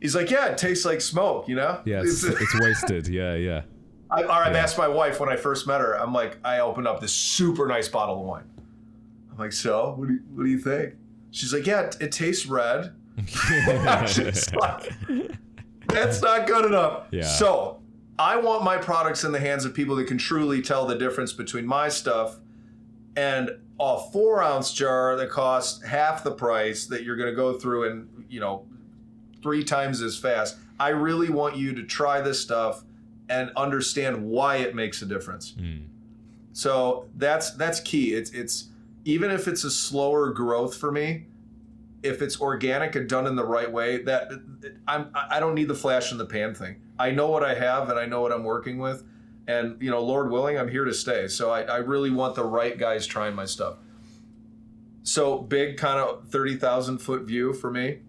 He's like, yeah, it tastes like smoke, Yeah, it's wasted. Yeah. I've asked my wife when I first met her, I'm like, I opened up this super nice bottle of wine. I'm like, so what do you think? She's like, yeah, it tastes red. She's like, that's not good enough. Yeah. So I want my products in the hands of people that can truly tell the difference between my stuff and a 4-ounce jar that costs half the price that you're going to go through in 3 times as fast. I really want you to try this stuff and understand why it makes a difference. So that's key. It's even if it's a slower growth for me, if it's organic and done in the right way, I don't need the flash in the pan thing. I know what I have and I know what I'm working with, and Lord willing, I'm here to stay. So I really want the right guys trying my stuff. So big kind of 30,000 foot view for me.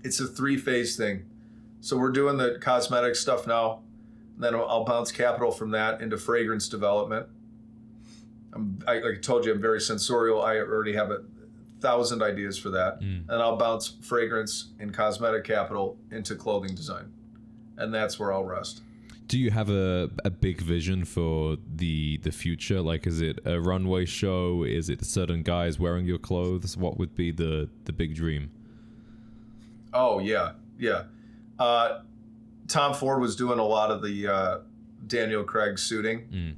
It's a 3-phase thing. So we're doing the cosmetic stuff now. Then I'll bounce capital from that into fragrance development. Like I told you, I'm very sensorial. I already have 1,000 ideas for that. And I'll bounce fragrance and cosmetic capital into clothing design. And that's where I'll rest. Do you have a big vision for the future? Like, is it a runway show? Is it certain guys wearing your clothes? What would be the big dream? Oh, yeah. Tom Ford was doing a lot of the Daniel Craig suiting.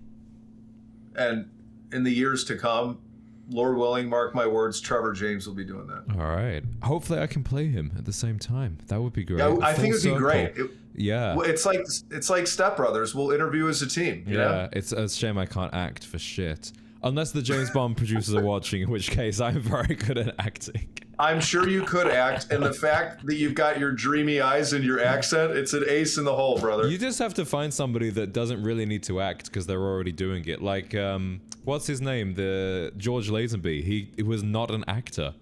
And in the years to come, Lord willing, mark my words, Trevor James will be doing that. All right. Hopefully I can play him at the same time. That would be great. Yeah, I think it'd be great. Yeah. It's like Step Brothers. We'll interview as a team. You know? It's a shame I can't act for shit. Unless the James Bond producers are watching, in which case I'm very good at acting. I'm sure you could act, and the fact that you've got your dreamy eyes and your accent, it's an ace in the hole, brother. You just have to find somebody that doesn't really need to act because they're already doing it. Like, what's his name? The George Lazenby. He was not an actor,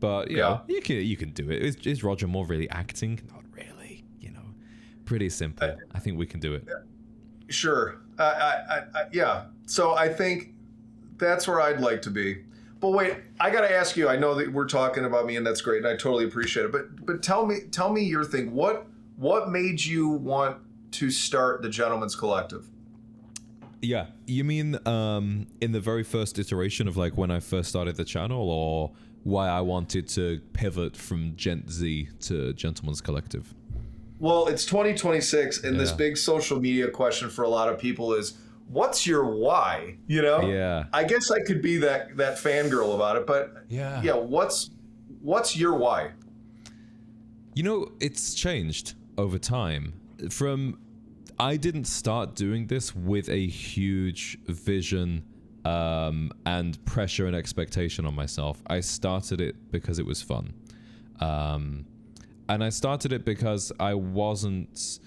but you know, you can do it. Is Roger Moore really acting? Not really. You know, pretty simple. I think we can do it. Sure. Yeah. So I think that's where I'd like to be. But wait, I got to ask you. I know that we're talking about me, and that's great, and I totally appreciate it. But tell me your thing. What made you want to start the Gentleman's Collective? Yeah, you mean in the very first iteration of like when I first started the channel, or why I wanted to pivot from Gent Z to Gentleman's Collective? Well, it's 2026, and this big social media question for a lot of people is, what's your why? You know? Yeah. I guess I could be that fangirl about it, but yeah, what's your why? You know, it's changed over time. I didn't start doing this with a huge vision and pressure and expectation on myself. I started it because it was fun. And I started it because I wasn't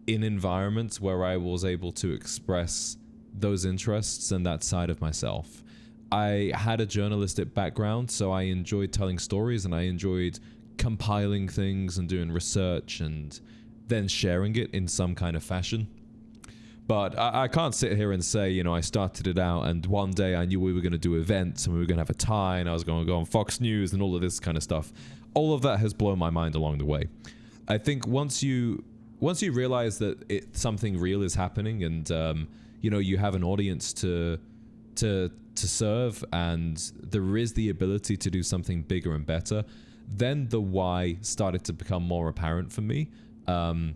in environments where I was able to express those interests and that side of myself. I had a journalistic background, so I enjoyed telling stories and I enjoyed compiling things and doing research and then sharing it in some kind of fashion. But I can't sit here and say, you know, I started it out and one day I knew we were going to do events and we were going to have a tie and I was going to go on Fox News and all of this kind of stuff. All of that has blown my mind along the way. I think once you realize that something real is happening and you know, you have an audience to serve and there is the ability to do something bigger and better, then the why started to become more apparent for me. And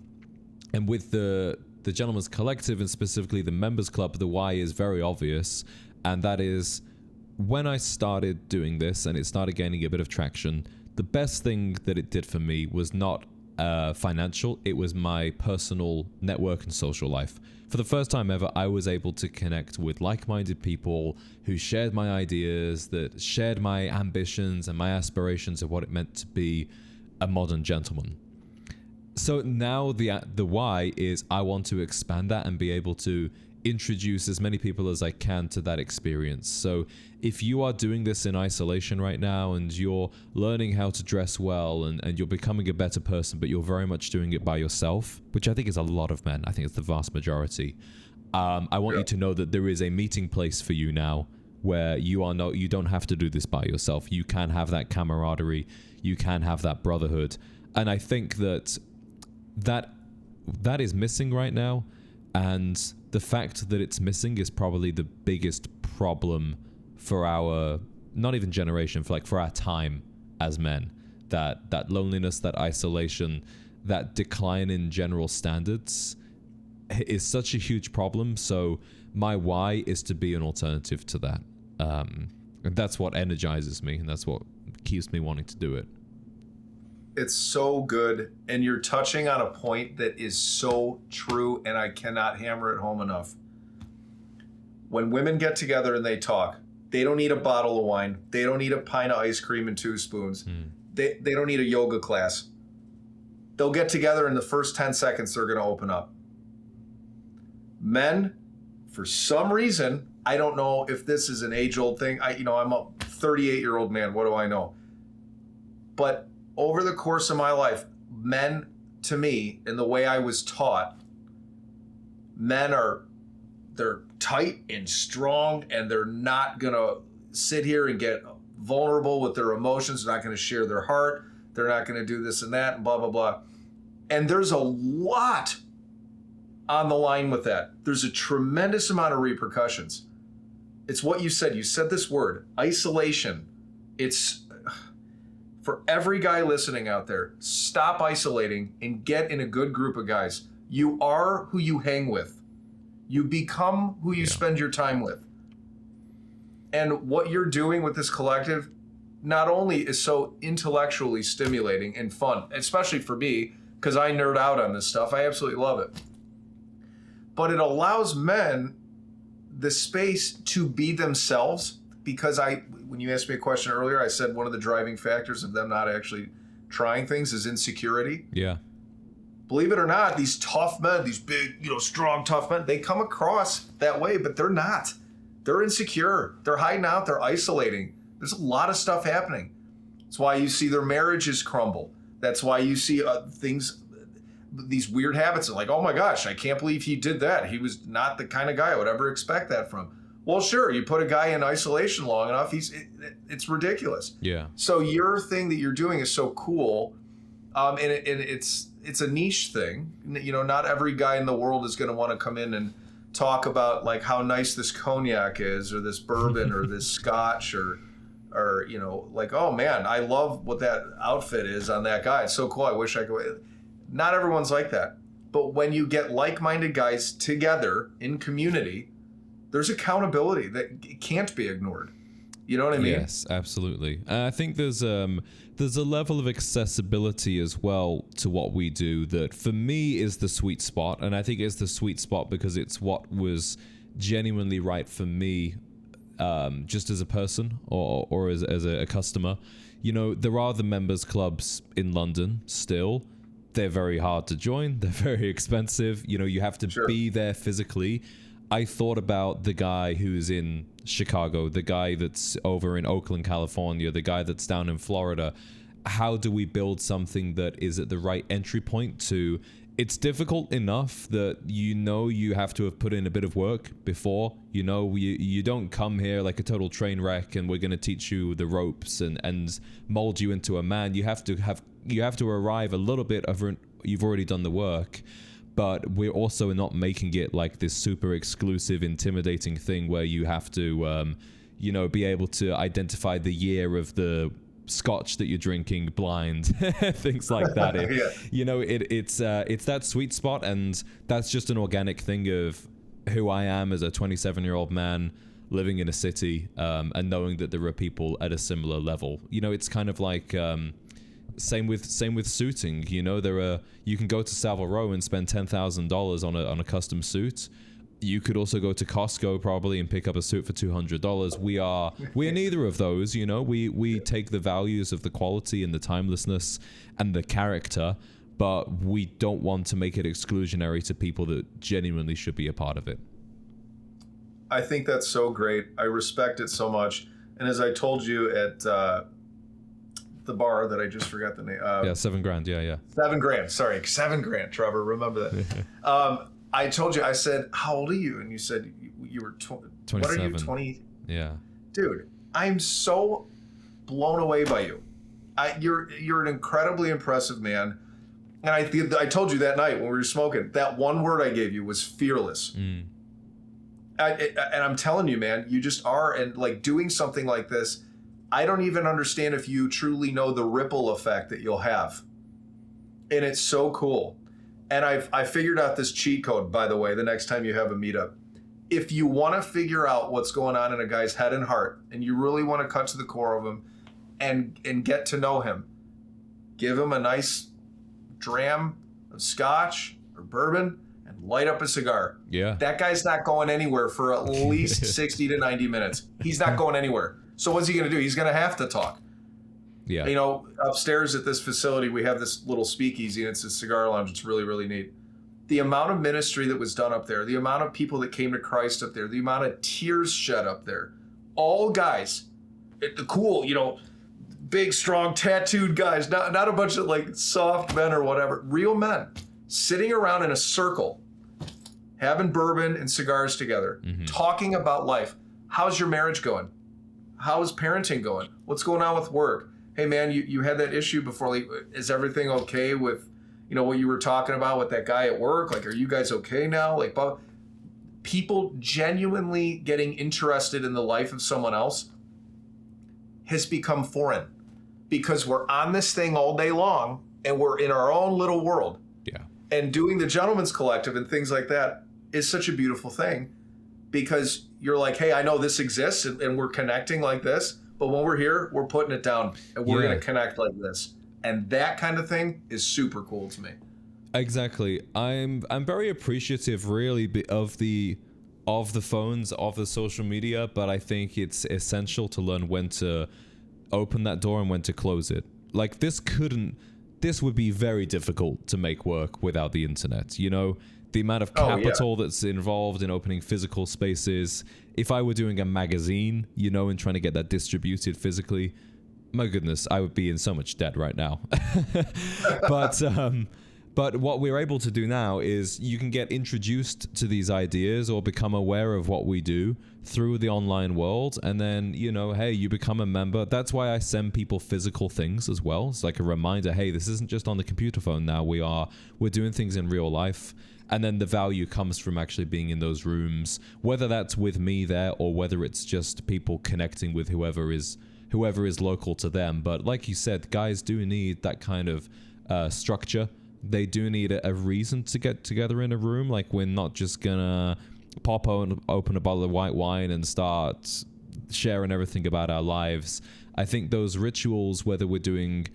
with the Gentleman's Collective and specifically the Members Club, the why is very obvious, and that is when I started doing this and it started gaining a bit of traction, the best thing that it did for me was not financial, it was my personal network and social life. For the first time ever, I was able to connect with like-minded people who shared my ideas, that shared my ambitions and my aspirations of what it meant to be a modern gentleman. So now the why is I want to expand that and be able to introduce as many people as I can to that experience. So if you are doing this in isolation right now and you're learning how to dress well and you're becoming a better person, but you're very much doing it by yourself, which I think is a lot of men, I think it's the vast majority. I want you to know that there is a meeting place for you now where you don't have to do this by yourself. You can have that camaraderie, you can have that brotherhood. And I think that is missing right now, and the fact that it's missing is probably the biggest problem for our, not even generation, for our time as men. That loneliness, that isolation, that decline in general standards is such a huge problem. So my why is to be an alternative to that, and that's what energizes me, and that's what keeps me wanting to do it. It's so good, and you're touching on a point that is so true, and I cannot hammer it home enough. When women get together and they talk, they don't need a bottle of wine. They don't need a pint of ice cream and 2 spoons. They don't need a yoga class. They'll get together, and the first 10 seconds, they're going to open up. Men, for some reason, I don't know if this is an age-old thing. I'm a 38-year-old man. What do I know? But over the course of my life, men, to me, in the way I was taught, men they're tight and strong, and they're not gonna sit here and get vulnerable with their emotions. They're not gonna share their heart. They're not gonna do this and that and blah, blah, blah. And there's a lot on the line with that. There's a tremendous amount of repercussions. It's what you said. You said this word, isolation. It's, for every guy listening out there, stop isolating and get in a good group of guys. You are who you hang with. You become who you spend your time with. And what you're doing with this collective not only is so intellectually stimulating and fun, especially for me, because I nerd out on this stuff. I absolutely love it. But it allows men the space to be themselves, because when you asked me a question earlier, I said one of the driving factors of them not actually trying things is insecurity. Yeah. Believe it or not, these tough men, these big, strong, tough men, they come across that way, but they're not. They're insecure. They're hiding out. They're isolating. There's a lot of stuff happening. That's why you see their marriages crumble. That's why you see things, these weird habits. Like, oh my gosh, I can't believe he did that. He was not the kind of guy I would ever expect that from. Well, sure, you put a guy in isolation long enough, it's ridiculous. Yeah. So your thing that you're doing is so cool, and it's a niche thing. Not every guy in the world is going to want to come in and talk about like how nice this cognac is, or this bourbon, or this scotch, or like, oh man, I love what that outfit is on that guy. It's so cool. I wish I could. Not everyone's like that. But when you get like-minded guys together in community, there's accountability that can't be ignored. You know what I mean? Yes, absolutely. I think there's a level of accessibility as well to what we do that for me is the sweet spot. And I think it's the sweet spot because it's what was genuinely right for me, just as a person or as a customer. There are the members clubs in London still. They're very hard to join. They're very expensive. You have to be there physically. I thought about the guy who's in Chicago, the guy that's over in Oakland, California, the guy that's down in Florida. How do we build something that is at the right entry point to... It's difficult enough that you have to have put in a bit of work before. You don't come here like a total train wreck and we're going to teach you the ropes and mold you into a man. You have to arrive a little bit over... You've already done the work. But we're also not making it like this super exclusive, intimidating thing where you have to, be able to identify the year of the scotch that you're drinking blind, things like that. It's that sweet spot, and that's just an organic thing of who I am as a 27-year-old man living in a city, and knowing that there are people at a similar level. It's kind of like... Same with suiting. You can go to Savile Row and spend $10,000 on a custom suit. You could also go to Costco probably and pick up a suit for $200. We're neither of those. We take the values of the quality and the timelessness and the character, but we don't want to make it exclusionary to people that genuinely should be a part of it. I think that's so great. I respect it so much. And as I told you at the bar that I just forgot the name. $7,000. Yeah. $7,000. Sorry, $7,000. Trevor, remember that. I told you. I said, "How old are you?" And you said you were 27. What are you? 20? Yeah. Dude, I'm so blown away by you. You're an incredibly impressive man. And I told you that night when we were smoking, that one word I gave you was fearless. And I'm telling you, man, you just are. And like doing something like this, I don't even understand if you truly know the ripple effect that you'll have. And it's so cool. And I figured out this cheat code, by the way, the next time you have a meetup. If you want to figure out what's going on in a guy's head and heart, and you really want to cut to the core of him and get to know him, give him a nice dram of scotch or bourbon and light up a cigar. Yeah. That guy's not going anywhere for at least 60 to 90 minutes. He's not going anywhere. So what's he going to do? He's going to have to talk. Yeah. Upstairs at this facility, we have this little speakeasy, and it's a cigar lounge. It's really, really neat. The amount of ministry that was done up there, the amount of people that came to Christ up there, the amount of tears shed up there, all guys, the cool, big, strong, tattooed guys, not a bunch of like soft men or whatever, real men sitting around in a circle, having bourbon and cigars together, talking about life. How's your marriage going? How is parenting going? What's going on with work? Hey man, you had that issue before. Like, is everything okay with, what you were talking about with that guy at work? Like, are you guys okay now? Like, people genuinely getting interested in the life of someone else has become foreign because we're on this thing all day long and we're in our own little world. Yeah. And doing the Gentleman's Collective and things like that is such a beautiful thing because you're like, hey, I know this exists and we're connecting like this, but when we're here, we're putting it down and we're going to connect like this. And that kind of thing is super cool to me. Exactly. I'm very appreciative, really, of the phones, of the social media, but I think it's essential to learn when to open that door and when to close it. Like, this would be very difficult to make work without the internet. You know, the amount of capital that's involved in opening physical spaces. If I were doing a magazine, you know, and trying to get that distributed physically, my goodness, I would be in so much debt right now. But what we're able to do now is you can get introduced to these ideas or become aware of what we do through the online world. And then, you know, hey, you become a member. That's why I send people physical things as well. It's like a reminder, hey, this isn't just on the computer phone now. We're doing things in real life. And then the value comes from actually being in those rooms, whether that's with me there or whether it's just people connecting with whoever is local to them. But like you said, guys do need that kind of structure. They do need a reason to get together in a room. Like, we're not just gonna open a bottle of white wine and start sharing everything about our lives. I think those rituals, whether we're doing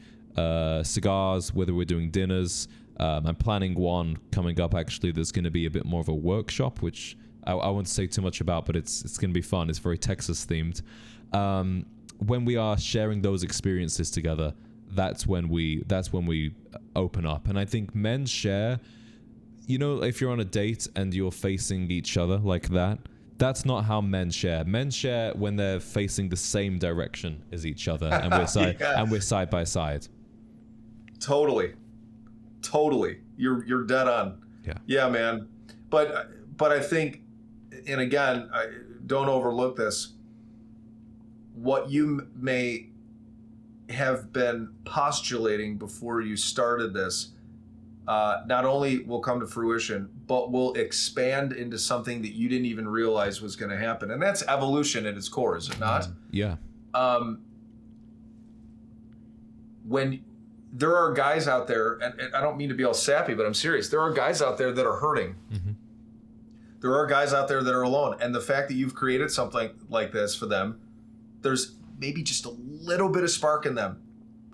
cigars, whether we're doing dinners, I'm planning one coming up, actually. There's going to be a bit more of a workshop, which I won't say too much about, but it's going to be fun. It's very Texas themed. When we are sharing those experiences together, that's when we open up. And I think men share, you know, if you're on a date and you're facing each other like that, that's not how men share. Men share when they're facing the same direction as each other, and we're side by side. Totally. You're dead on. Yeah, man. But I think, and again, don't overlook this. What you may have been postulating before you started this, not only will come to fruition, but will expand into something that you didn't even realize was going to happen. And that's evolution at its core, is it not? Yeah. When there are guys out there, and I don't mean to be all sappy, but I'm serious. There are guys out there that are hurting. Mm-hmm. There are guys out there that are alone. And the fact that you've created something like this for them, there's maybe just a little bit of spark in them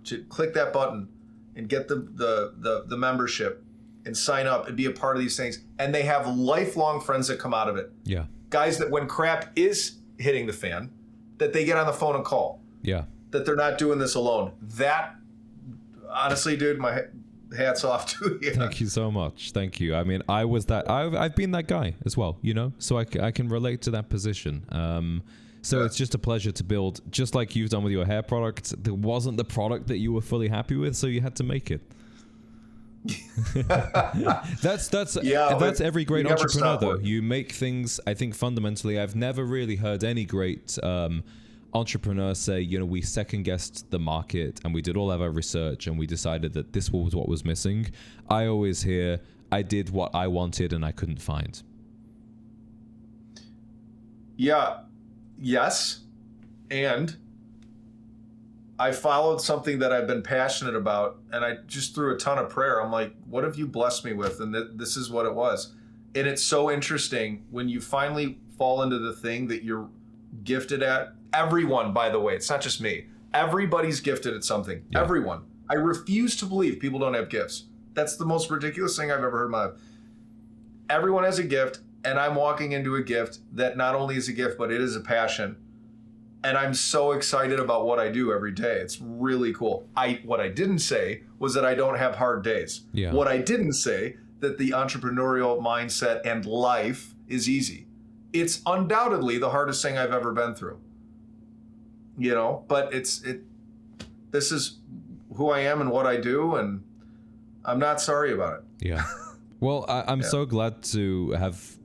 to click that button and get the membership and sign up and be a part of these things. And they have lifelong friends that come out of it. Yeah. Guys that when crap is hitting the fan, that they get on the phone and call. Yeah. That they're not doing this alone. That, honestly, dude, my hat's off to you. Thank you so much. Thank you. I mean, I've been that guy as well, you know, so I can relate to that position. So it's just a pleasure to build, just like you've done with your hair product. There wasn't the product that you were fully happy with, so you had to make it. That's every great entrepreneur, though. You make things. I think fundamentally, I've never really heard any great entrepreneur say, you know, we second guessed the market and we did all of our research and we decided that this was what was missing. I always hear, I did what I wanted and I couldn't find. Yeah. Yes. And I followed something that I've been passionate about, and I just threw a ton of prayer. I'm like, what have you blessed me with? And this is what it was. And it's so interesting when you finally fall into the thing that you're gifted at. Everyone, by the way, it's not just me. Everybody's gifted at something. Yeah. Everyone. I refuse to believe people don't have gifts. That's the most ridiculous thing I've ever heard in my life. Everyone has a gift, and I'm walking into a gift that not only is a gift, but it is a passion. And I'm so excited about what I do every day. It's really cool. What I didn't say was that I don't have hard days. Yeah. What I didn't say that the entrepreneurial mindset and life is easy. It's undoubtedly the hardest thing I've ever been through. You know, but this is who I am and what I do, and I'm not sorry about it. Yeah. Well, I'm so glad to have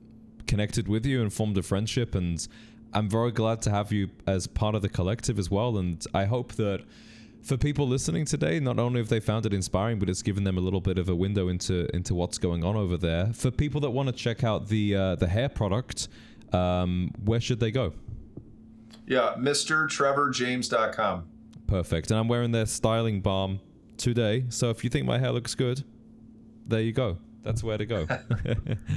connected with you and formed a friendship, and I'm very glad to have you as part of the collective as well. And I hope that for people listening today, not only have they found it inspiring, but it's given them a little bit of a window into what's going on over there. For people that want to check out the hair product, where should they go? Yeah, MrTrevorJames.com. Perfect. And I'm wearing their styling balm today, so if you think my hair looks good, there you go. That's where to go.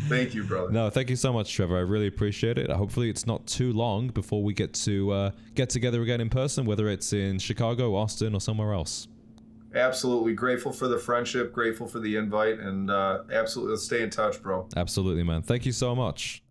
Thank you, brother. No, thank you so much, Trevor. I really appreciate it. Hopefully it's not too long before we get to get together again in person, whether it's in Chicago, Austin, or somewhere else. Absolutely. Grateful for the friendship, grateful for the invite, and absolutely, let's stay in touch, bro. Absolutely, man. Thank you so much.